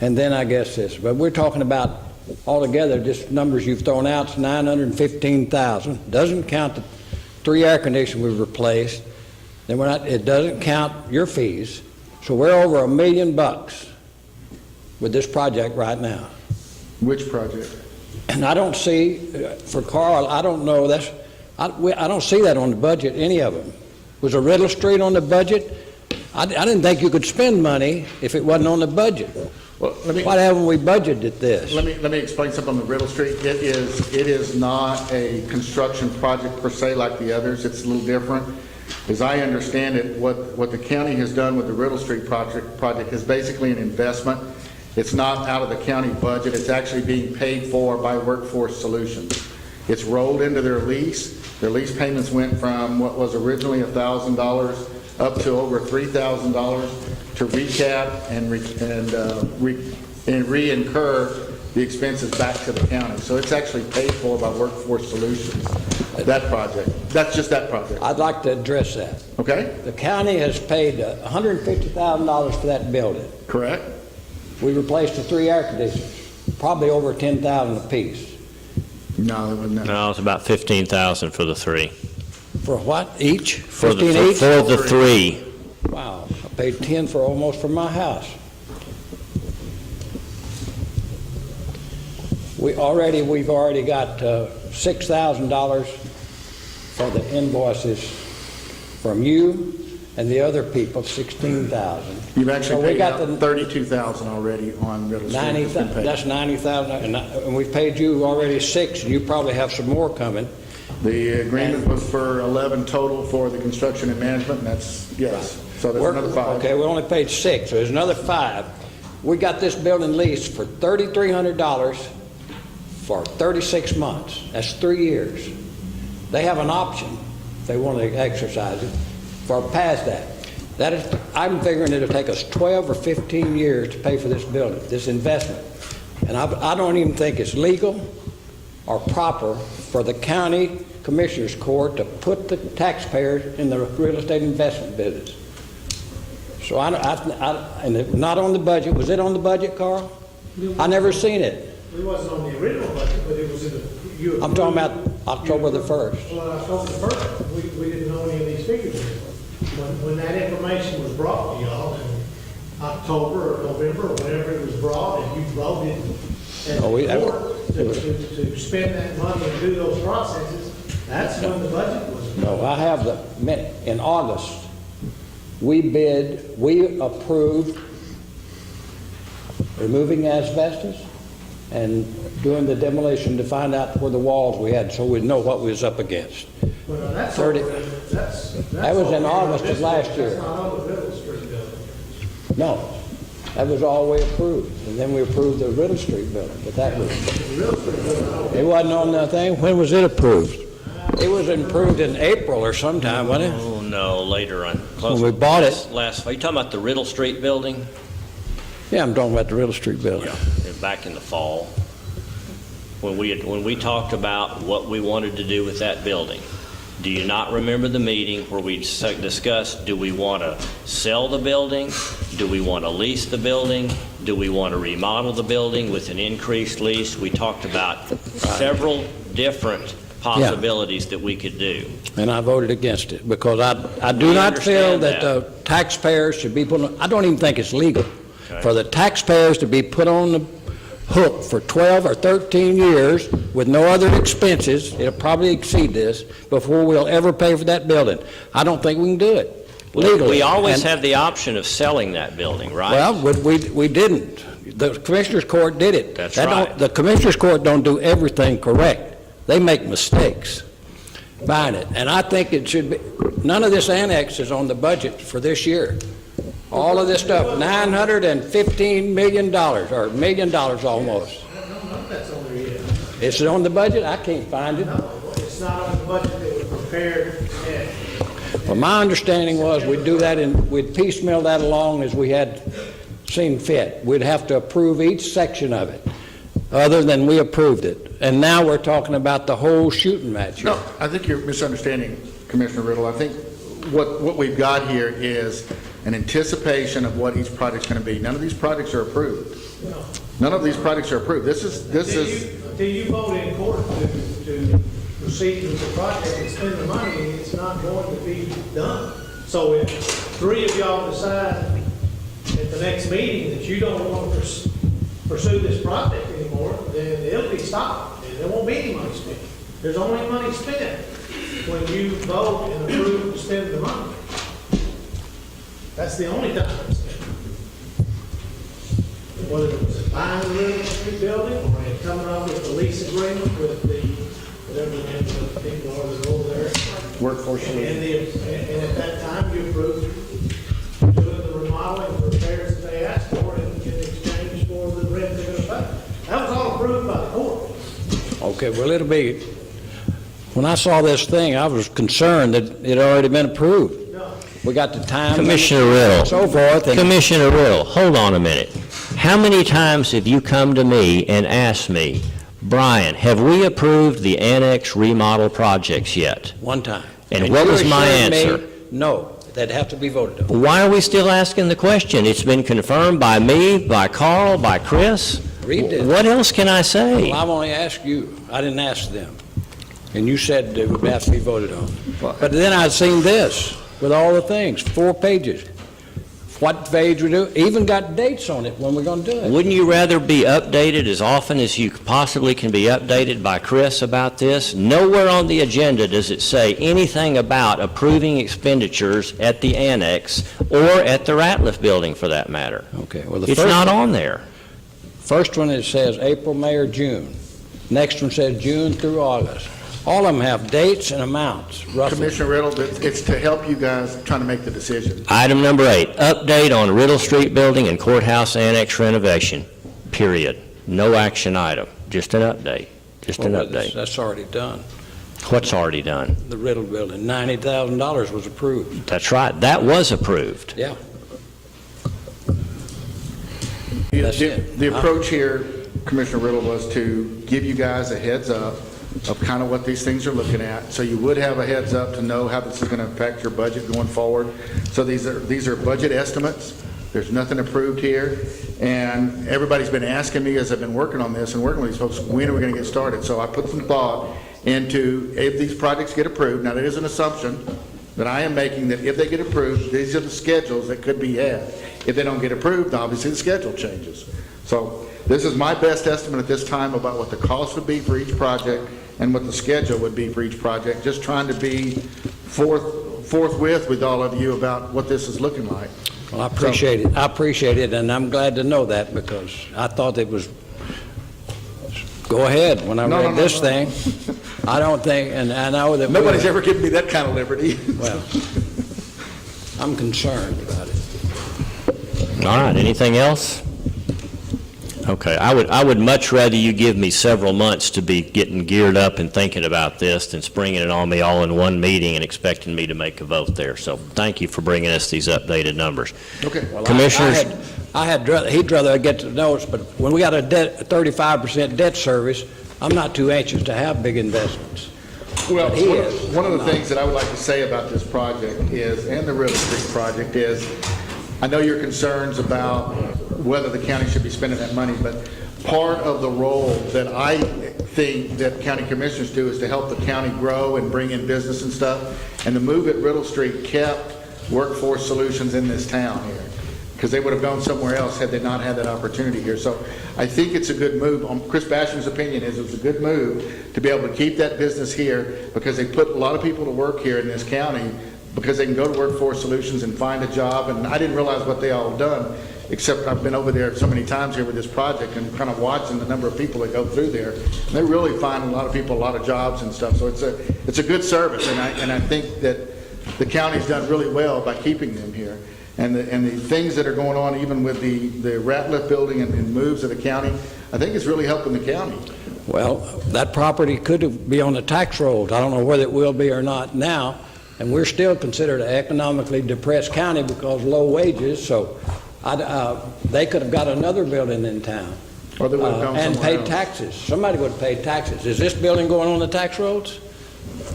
And then I guess this, but we're talking about altogether, just numbers you've thrown out, it's 915,000. Doesn't count the 3 air conditioners we've replaced. Then it doesn't count your fees. So we're over $1 million with this project right now. Which project? And I don't see, for Carl, I don't know, I don't see that on the budget, any of them. Was a Riddle Street on the budget? I didn't think you could spend money if it wasn't on the budget. Well, Why haven't we budgeted this? Let me explain something on the Riddle Street. It is not a construction project per se like the others. It's a little different. As I understand it, what the county has done with the Riddle Street project is basically an investment. It's not out of the county budget. It's actually being paid for by Workforce Solutions. It's rolled into their lease. Their lease payments went from what was originally $1,000 up to over $3,000 to recap and re-incur the expenses back to the county. So it's actually paid for by Workforce Solutions, that project. That's just that project. I'd like to address that. Okay? The county has paid $150,000 for that building. Correct? We replaced the 3 air conditioners, probably over $10,000 apiece. No, it wasn't that. No, it's about 15,000 for the 3. For what, each? For the 15 each? for the 3. Wow, I paid 10 for almost for my house. We've already got $6,000 for the invoices from you and the other people, $16,000. You've actually So we paid got out the $32,000 already on Riddle Street. 90,000, that's 90,000, and we've paid you already 6, and you probably have some more coming. The agreement was for 11 total for the construction and management, and that's, yes. So there's another 5. Okay, we only paid 6, so there's another 5. We got this building leased for $3,300 for 36 months. That's 3 years. They have an option, if they want to exercise it, for past that. That is, I'm figuring it'll take us 12 or 15 years to pay for this building, this investment. And I don't even think it's legal or proper for the county commissioners court to put the taxpayers in the real estate investment business. So and not on the budget. Was it on the budget, Carl? I never seen it. It wasn't on the original budget, but it was in the. I'm talking about October the 1st. Well, October the 1st, we didn't know any of these figures. When that information was brought to y'all in October or November or whenever it was brought, and you voted as a court to spend that money and do those processes, that's when the budget was. No, I have the minute. In August, we approved removing asbestos and doing the demolition to find out where the walls we had so we'd know what we was up against. Well, that's 30 that was in August of last year. That's not on the Riddle Street building. No, that was all we approved. And then we approved the Riddle Street building, but that was, it wasn't on the thing. When was it approved? It was approved in April or sometime, wasn't it? Oh, no, later on. When we bought it. Are you talking about the Riddle Street building? Yeah, I'm talking about the Riddle Street building. Back in the fall, when we talked about what we wanted to do with that building. Do you not remember the meeting where we discussed, do we want to sell the building? Do we want to lease the building? Do we want to remodel the building with an increased lease? We talked about several different possibilities that we could do. And I voted against it because I do not feel that the taxpayers should be put on, I don't even think it's legal for the taxpayers to be put on the hook for 12 or 13 years with no other expenses. It'll probably exceed this before we'll ever pay for that building. I don't think we can do it legally. We always have the option of selling that building, right? Well, we didn't. The Commissioners Court did it. That's right. The Commissioners Court don't do everything correct. They make mistakes. Find it. And I think it should be, none of this annex is on the budget for this year. All of this stuff, $915 million, or $1 million almost. No, that's on there yet. Is it on the budget? I can't find it. No, it's not on the budget that was prepared yet. Well, my understanding was we'd do that and we'd piecemeal that along as we had seen fit. We'd have to approve each section of it, other than we approved it. And now we're talking about the whole shooting match here. No, I think you're misunderstanding, Commissioner Riddle. I think what we've got here is an anticipation of what each project's going to be. None of these projects are approved. None of these projects are approved. This is. Until you vote in court to proceed with the project and spend the money, it's not going to be done. So if 3 of y'all decide at the next meeting that you don't want to pursue this project anymore, then it'll be stopped. And there won't be any money spent. There's only money spent when you vote and approve to spend the money. That's the only time it's spent. Whether it was buying the real estate building or coming up with the lease agreement with the, whatever the name of the people are that over there. Workforce Solutions. And at that time, you approved doing the remodeling and repairs that they asked for in exchange for the rent they're going to pay. That was all approved by the court. Okay, well, it'll be, When I saw this thing, I was concerned that it had already been approved. We got the time. Commissioner Riddle. And so forth. And Commissioner Riddle, hold on a minute. How many times have you come to me and asked me, Brian, have we approved the annex remodel projects yet? one time. And what you was my assured me, answer? No, that have to be voted on. Why are we still asking the question? It's been confirmed by me, by Carl, by Chris. Read this. What else can I say? Well, I've only asked you. I didn't ask them. And you said it would have to be voted on. But then I've seen this with all the things, 4 pages. What phase we do, even got dates on it when we're going to do it. Wouldn't you rather be updated as often as you possibly can be updated by Chris about this? Nowhere on the agenda does it say anything about approving expenditures at the annex or at the Ratliff building, for that matter. Okay, well, the It's first not one, on there. first one, it says April, May, or June. Next one says June through August. All of them have dates and amounts, roughly. Commissioner Riddle, it's to help you guys trying to make the decision. Item number 8, update on Riddle Street Building and Courthouse Annex renovation, period. No action item, just an update, just an Well, update. That's already done. What's already done? The Riddle Building, $90,000 was approved. That's right, that was approved. Yeah. That's it. The approach here, Commissioner Riddle, was to give you guys a heads up of kind of what these things are looking at, so you would have a heads up to know how this is going to affect your budget going forward. So these are budget estimates. There's nothing approved here, and everybody's been asking me as I've been working on this and working with these folks, when are we going to get started? So I put some thought into if these projects get approved. Now, that is an assumption that I am making, that if they get approved, these are the schedules that could be had. If they don't get approved, obviously the schedule changes. So this is my best estimate at this time about what the cost would be for each project and what the schedule would be for each project, just trying to be forthwith with all of you about what this is looking like. Well, I appreciate it. I appreciate it, and I'm glad to know that, because I thought it was, go ahead, when I No, read no, this no. thing. I don't think, and I know that. Nobody's ever given me that kind of liberty. Well, I'm concerned about it. All right, anything else? Okay, I would much rather you give me several months to be getting geared up and thinking about this than springing it on me all in one meeting and expecting me to make a vote there. So thank you for bringing us these updated numbers. Okay. Well, Commissioners? he'd rather get the notes, but when we got a 35% debt service, I'm not too anxious to have big investments. Well, But he is. one of the things that I would like to say about this project is, and the Riddle Street project is, I know your concerns about whether the county should be spending that money, but part of the role that I think that county commissioners do is to help the county grow and bring in business and stuff. And the move at Riddle Street kept Workforce Solutions in this town here, because they would have gone somewhere else had they not had that opportunity here. So I think it's a good move. Chris Basham's opinion is it was a good move to be able to keep that business here, because they put a lot of people to work here in this county, because they can go to Workforce Solutions and find a job. And I didn't realize what they all have done, except I've been over there so many times here with this project and kind of watching the number of people that go through there. And they really find a lot of people a lot of jobs and stuff. So it's a good service, and I think that the county's done really well by keeping them here. And the things that are going on, even with the Ratliff building and moves of the county, I think it's really helping the county. Well, that property could be on the tax rolls. I don't know whether it will be or not now, and we're still considered an economically depressed county because low wages, so they could have got another building in town. Or they would have gone and somewhere paid else. taxes. Somebody would have paid taxes. Is this building going on the tax rolls?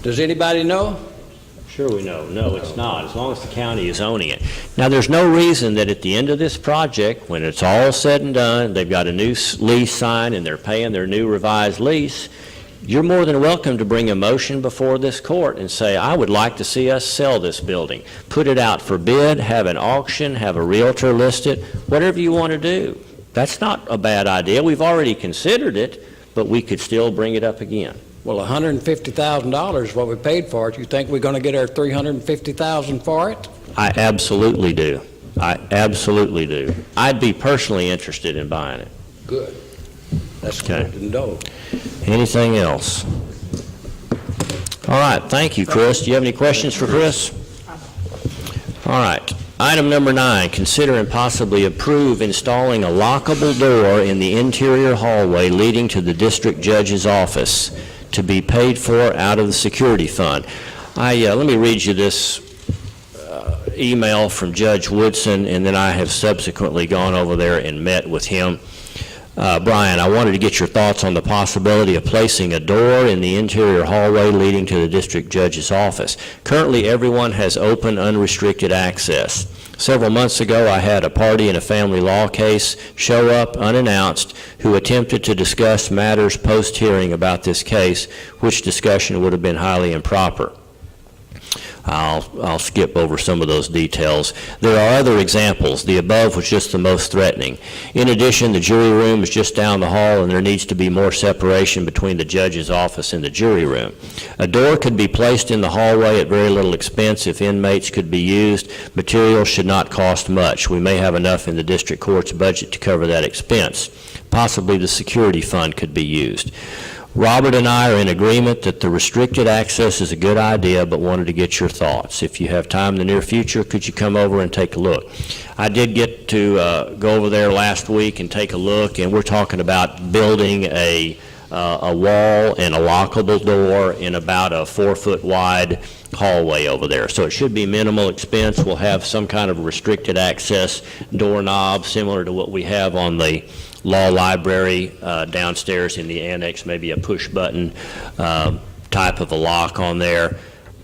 Does anybody know? Sure we know. No, it's not, as long as the county is owning it. Now, there's no reason that at the end of this project, when it's all said and done, they've got a new lease signed and they're paying their new revised lease, you're more than welcome to bring a motion before this court and say, I would like to see us sell this building. Put it out for bid, have an auction, have a realtor list it, whatever you want to do. That's not a bad idea. We've already considered it, but we could still bring it up again. Well, $150,000 is what we paid for it. You think we're going to get our $350,000 for it? I absolutely do. I absolutely do. I'd be personally interested in buying it. Good. That's Okay. good to know. Anything else? All right, thank you, Chris. Do you have any questions for Chris? All right. Item number 9, consider and possibly approve installing a lockable door in the interior hallway leading to the district judge's office. to be paid for out of the security fund. Let me read you this email from Judge Woodson, and then I have subsequently gone over there and met with him. Brian, I wanted to get your thoughts on the possibility of placing a door in the interior hallway leading to the district judge's office. Currently, everyone has open, unrestricted access. Several months ago, I had a party in a family law case show up unannounced who attempted to discuss matters post-hearing about this case, which discussion would have been highly improper. I'll skip over some of those details. There are other examples. The above was just the most threatening. In addition, the jury room is just down the hall, and there needs to be more separation between the judge's office and the jury room. A door could be placed in the hallway at very little expense if inmates could be used. Materials should not cost much. We may have enough in the district court's budget to cover that expense. Possibly the security fund could be used. Robert and I are in agreement that the restricted access is a good idea, but wanted to get your thoughts. If you have time in the near future, could you come over and take a look? I did get to go over there last week and take a look, and we're talking about building a wall and a lockable door in about a 4-foot wide hallway over there. So it should be minimal expense. We'll have some kind of restricted access doorknob similar to what we have on the law library downstairs in the annex, maybe a push button type of a lock on there.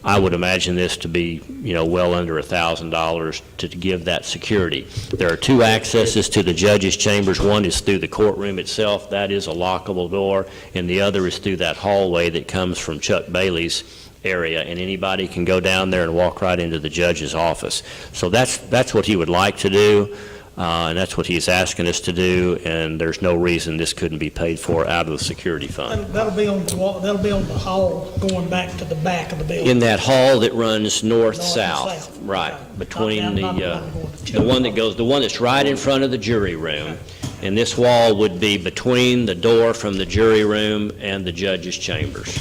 I would imagine this to be, well under $1,000 to give that security. There are 2 accesses to the judge's chambers. One is through the courtroom itself. That is a lockable door, and the other is through that hallway that comes from Chuck Bailey's area, and anybody can go down there and walk right into the judge's office. So that's what he would like to do. And that's what he's asking us to do, and there's no reason this couldn't be paid for out of the security fund. That'll be on the wall, that'll be on the hall going back to the back of the building. In that hall that runs north-south, North-south. right, between Not the one that's right in front of the jury room, and this wall would be between the door from the jury room and the judge's chambers.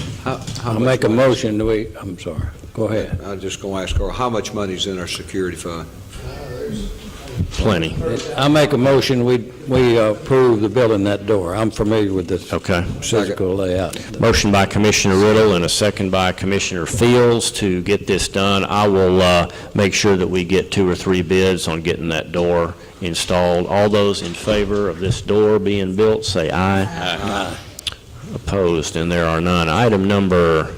I'll make a motion, I'm sorry, go ahead. I was just going to ask her, how much money's in our security fund? Plenty. I make a motion, we approve the building that door. I'm familiar with the Okay. physical layout. Motion by Commissioner Riddle and a second by Commissioner Fields to get this done. I will make sure that we get 2 or 3 bids on getting that door installed. All those in favor of this door being built, say aye. Aye. Opposed, and there are none. Item number...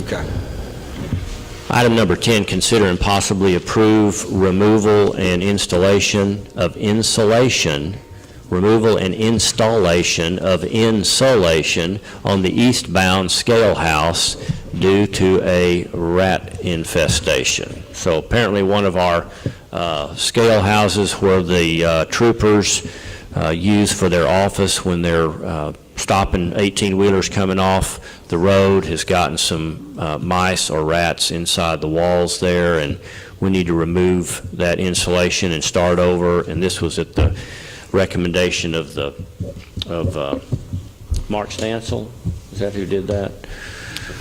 Okay. Item number 10, consider and possibly approve removal and installation of insulation on the eastbound scale house due to a rat infestation. So apparently one of our scale houses where the troopers use for their office when they're stopping 18-wheelers coming off the road has gotten some mice or rats inside the walls there, and we need to remove that insulation and start over. And this was at the recommendation of Mark Stansel. Is that who did that?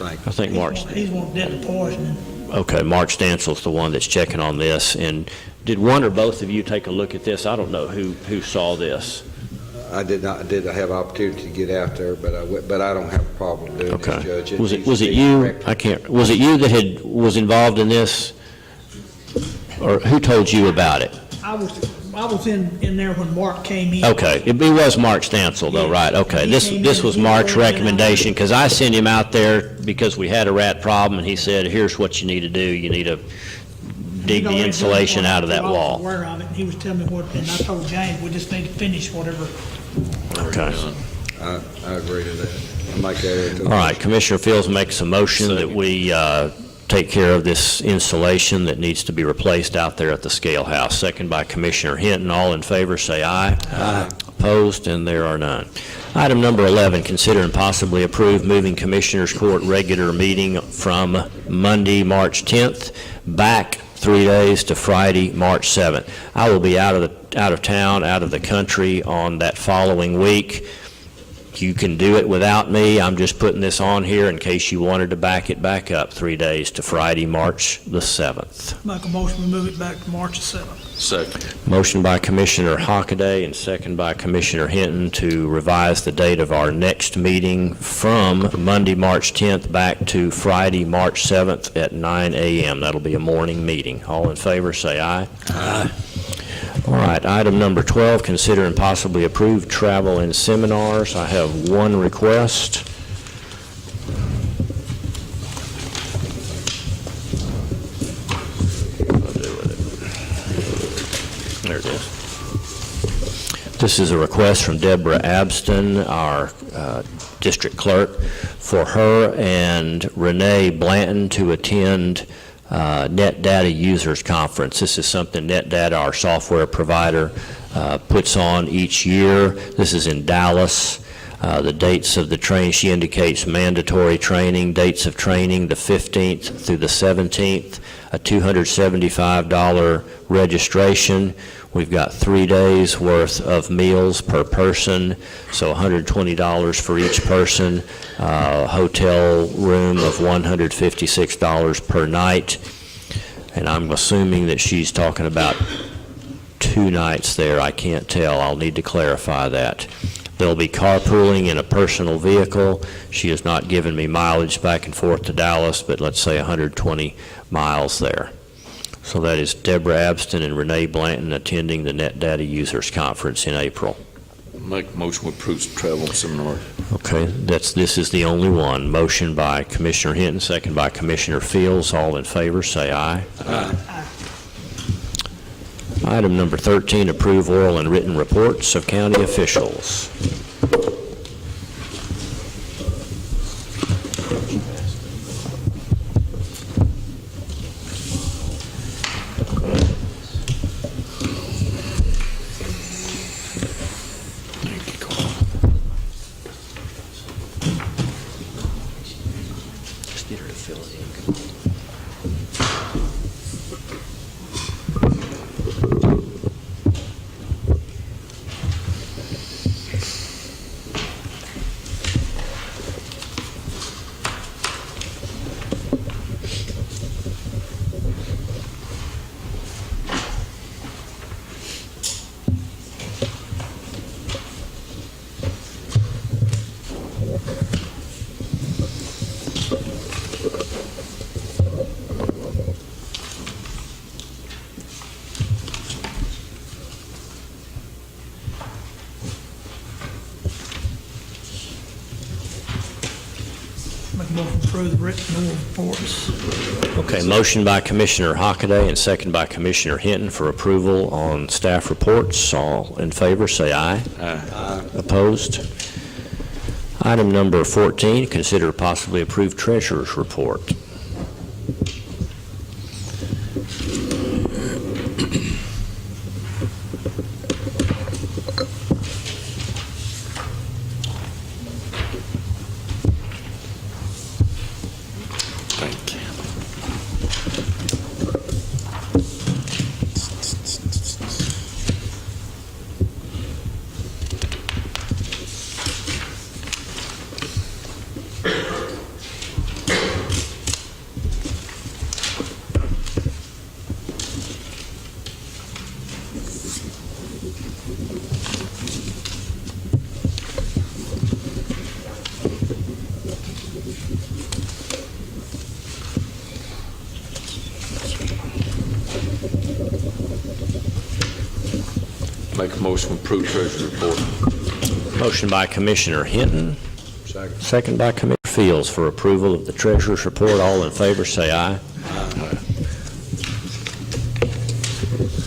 I think Mark. He's one that did the poisoning. Okay, Mark Stansel's the one that's checking on this. And did one or both of you take a look at this? I don't know who saw this. I did not have opportunity to get out there, but I don't have a problem doing Okay. this, Judge. Was it you? Was it you that was involved in this? Or who told you about it? I was in there when Mark came in. Okay, it was Mark Stansel though, right? Okay, He this came was in, he Mark's ordered it out. recommendation, because I sent him out there because we had a rat problem, and he said, here's what you need to do. You need to dig the insulation out of that wall. Aware of it. He was telling me what, and I told James, we just need to finish whatever. Okay. I agree to that. I make that. All right, Commissioner Fields makes a motion that we take care of this insulation that needs to be replaced out there at the scale house. Second by Commissioner Hinton. All in favor, say aye. Aye. Opposed, and there are none. Item number 11, consider and possibly approve moving Commissioners Court regular meeting from Monday, March 10th, back 3 days to Friday, March 7th. I will be out of town, out of the country on that following week. you can do it without me. I'm just putting this on here in case you wanted to back it back up 3 days to Friday, March the 7th. Make a motion to move it back to March the 7th. Second. Motion by Commissioner Hockaday and second by Commissioner Hinton to revise the date of our next meeting from Monday, March 10th back to Friday, March 7th at 9 a.m. That'll be a morning meeting. All in favor, say aye. Aye. All right, item number 12, consider and possibly approve travel and seminars. I have one request. There it is. This is a request from Deborah Abston, our district clerk, for her and Renee Blanton to attend Net Data Users Conference. This is something Net Data, our software provider, puts on each year. This is in Dallas. The dates of the training, she indicates mandatory training, dates of training, the 15th through the 17th, a $275 registration. We've got 3 days worth of meals per person, so $120 for each person, hotel room of $156 per night. And I'm assuming that she's talking about 2 nights there. I can't tell. I'll need to clarify that. There'll be carpooling in a personal vehicle. She has not given me mileage back and forth to Dallas, but let's say 120 miles there. So that is Deborah Abston and Renee Blanton attending the Net Data Users Conference in April. Make a motion to approve travel seminar. Okay, this is the only one. Motion by Commissioner Hinton, second by Commissioner Fields. All in favor, say aye. Aye. Item number 13, approve oral and written reports of county officials. Just get her to fill it in. Make a motion to approve the written oral reports. Okay, motion by Commissioner Hockaday and second by Commissioner Hinton for approval on staff reports. All in favor, say aye. Aye. Opposed? Item number 14, consider possibly approve treasurer's report. Thank you. Make a motion to approve treasurer's report. Motion by Commissioner Hinton, Second. second by Commissioner Fields for approval of the treasurer's report. All in favor, say aye.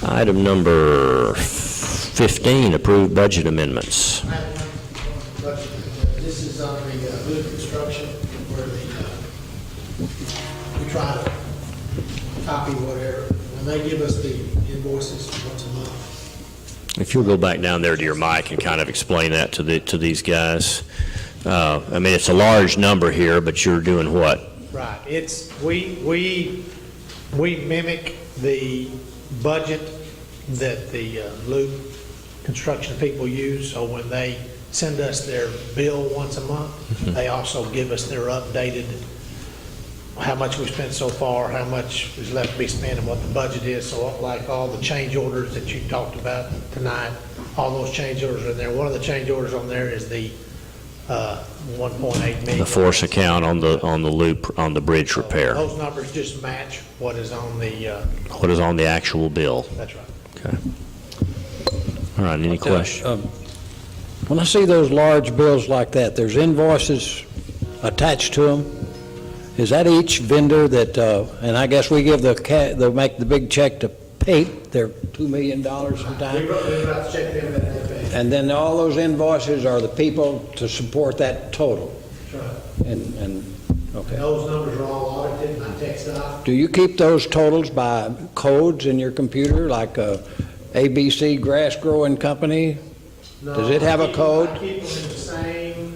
Item number 15, approve budget amendments. This is on the hood construction where we try to copy whatever, and they give us the invoices once a month. If you'll go back down there to your mic and kind of explain that to these guys. I mean, it's a large number here, but you're doing what? Right, it's, we mimic the budget that the loop construction people use, so when they send us their bill once a month. They also give us their updated, how much we spent so far, how much is left to be spent, and what the budget is. So like all the change orders that you talked about tonight, all those change orders are in there. One of the change orders on there is the 1.8 million. The force account on the loop, on the bridge repair. Those numbers just match what is on the, What is on the actual bill? that's right. Okay. All right, any questions? When I see those large bills like that, there's invoices attached to them. Is that each vendor that, and I guess we give they'll make the big check to Pate, they're $2 million sometimes? We wrote to check them that they pay. And then all those invoices are the people to support that total? That's right. And, okay. Those numbers are all audited by TxDOT. Do you keep those totals by codes in your computer, like ABC Grass Growing Company? No, Does it have a code? I keep them in the same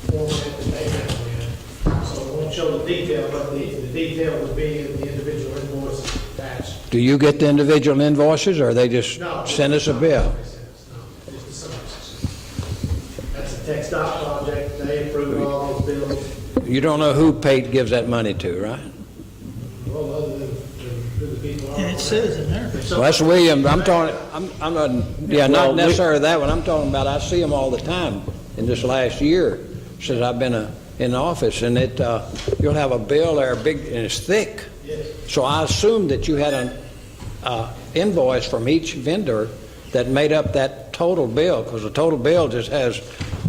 format that they have them in. So it won't show the detail, but the detail would be in the individual invoices attached. Do you get the individual invoices, or they just No. send us a bill? No, just the sums. That's a TxDOT project. They approve all those bills. You don't know who Pate gives that money to, right? Well, other than who the people are. Yeah, it says in there. Well, that's William, I'm talking, I'm not, yeah, not necessarily that one, I'm talking about, I see them all the time in this last year, since I've been in office, and you'll have a bill there, big, and it's thick. Yes. So I assumed that you had an invoice from each vendor that made up that total bill, because the total bill just has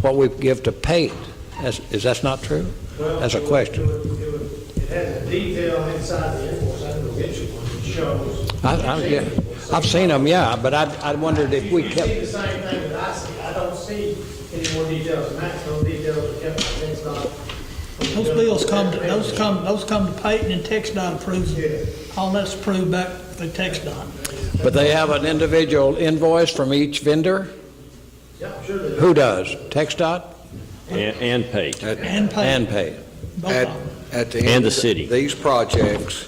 what we give to Pate. Is that not true? Well, That's a question. It has a detail inside the invoice. I can go get you one that shows. Yeah, I've seen them, yeah, but I wondered if we You kept... see the same thing that I see. I don't see any more details than that. Those details are kept by TxDOT. Those bills come to, those come to Peyton and TxDOT approves them. Yeah. All that's approved back through TxDOT. But they have an individual invoice from each vendor? Yeah, I'm sure they do. Who does? TxDOT And Pate. And Peyton, and Pate? both of them. At the And end the of city. these projects,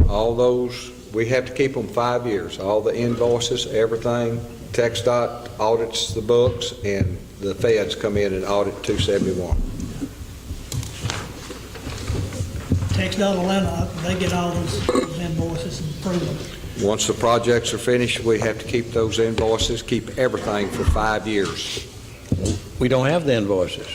all those, we have to keep them 5 years. All the invoices, everything, TxDOT audits the books, and the feds come in and audit 271. TxDOT, Atlanta, they get all those invoices and approve them. Once the projects are finished, we have to keep those invoices, keep everything for 5 years. We don't have the invoices.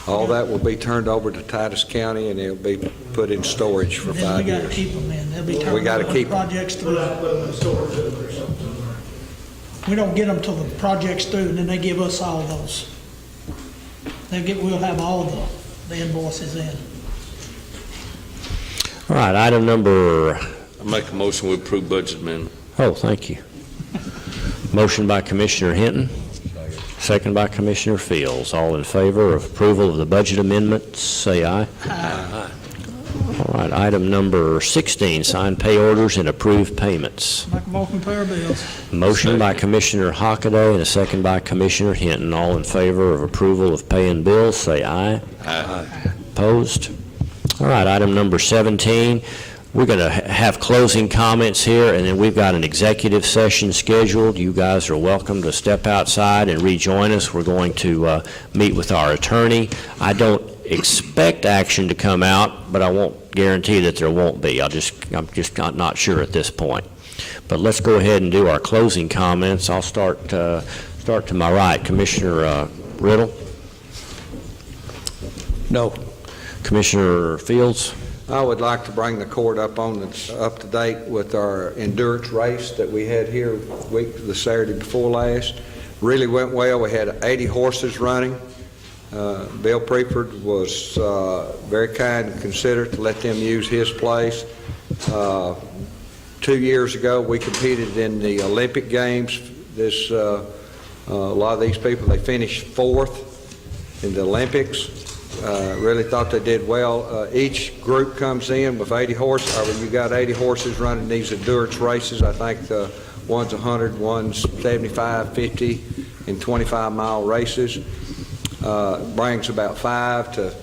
All that will be turned over to Titus County, and it'll be put in storage for Then 5 we gotta years. keep them in. They'll be We turned gotta over keep 'em. projects We'll through. have to put them in storage or something. We don't get them till the project's through, and then they give us all those. We'll have all the invoices in. All right, item number, I make a motion we approve budget amendment. oh, thank you. Motion by Commissioner Hinton, second by Commissioner Fields. All in favor of approval of the budget amendments, say aye. Aye. All right, item number 16, sign pay orders and approve payments. Make a motion to pay our bills. Motion by Commissioner Hockaday and a second by Commissioner Hinton. All in favor of approval of paying bills, say aye. Aye. Opposed? All right, item number 17, we're going to have closing comments here, and then we've got an executive session scheduled. You guys are welcome to step outside and rejoin us. We're going to meet with our attorney. I don't expect action to come out, but I won't guarantee that there won't be. I'm just not sure at this point. But let's go ahead and do our closing comments. I'll start to my right. Commissioner Riddle? No. Commissioner Fields? I would like to bring the court up to date with our endurance race that we had here the Saturday before last. Really went well. We had 80 horses running. Bill Preeford was very kind and considerate to let them use his place. 2 years ago, we competed in the Olympic Games. A lot of these people, they finished 4th in the Olympics. Really thought they did well. Each group comes in with 80 horses. You got 80 horses running these endurance races. I think one's 100, one's 75, 50, and 25-mile races. Brings about 5 to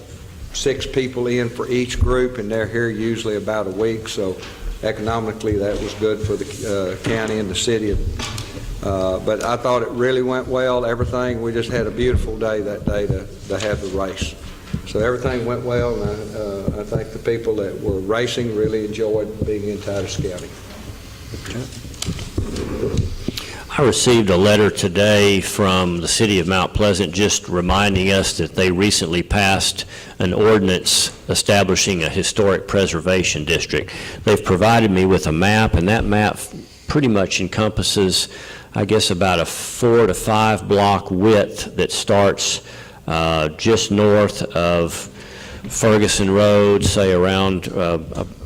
6 people in for each group, and they're here usually about a week. So economically, that was good for the county and the city But I thought it really went well, everything. We just had a beautiful day that day to have the race. So everything went well, and I think the people that were racing really enjoyed being in Titus County. I received a letter today from the city of Mount Pleasant just reminding us that they recently passed an ordinance establishing a historic preservation district. They've provided me with a map, and that map pretty much encompasses, I guess, about a 4 to 5 block width that starts just north of Ferguson Road, say around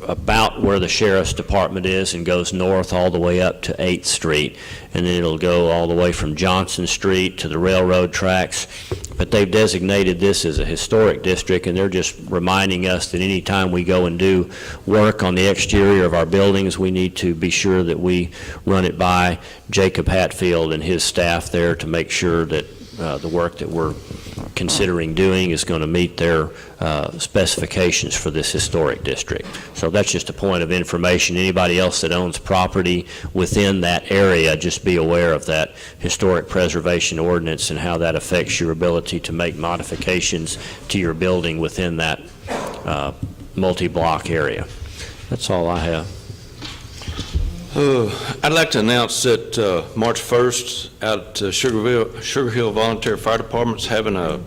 about where the sheriff's department is, and goes north all the way up to 8th Street. And then it'll go all the way from Johnson Street to the railroad tracks. But they've designated this as a historic district, and they're just reminding us that any time we go and do work on the exterior of our buildings, we need to be sure that we run it by Jacob Hatfield and his staff there to make sure that the work that we're considering doing is going to meet their specifications for this historic district. So that's just a point of information. Anybody else that owns property within that area, just be aware of that historic preservation ordinance and how that affects your ability to make modifications to your building within that multi-block area. That's all I have. I'd like to announce that March 1st, out at Sugar Hill Volunteer Fire Department's having a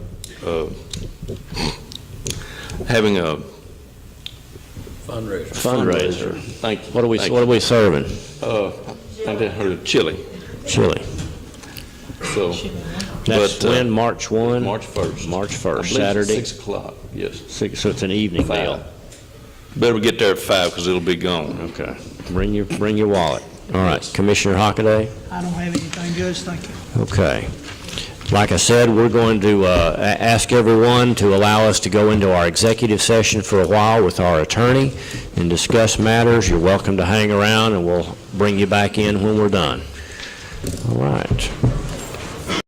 fundraiser. Thank you. What are we serving? I think they heard of chili. Chili. So, That's when, March 1? March 1st. March I 1st, believe it's Saturday? 6 o'clock, yes. So it's an evening meal. 5. Better get there at 5 because it'll be gone. Okay. Bring your wallet. All right. Commissioner Hockaday? I don't have anything, Judge, thank you. Okay. Like I said, we're going to ask everyone to allow us to go into our executive session for a while with our attorney and discuss matters. You're welcome to hang around, and we'll bring you back in when we're done. All right.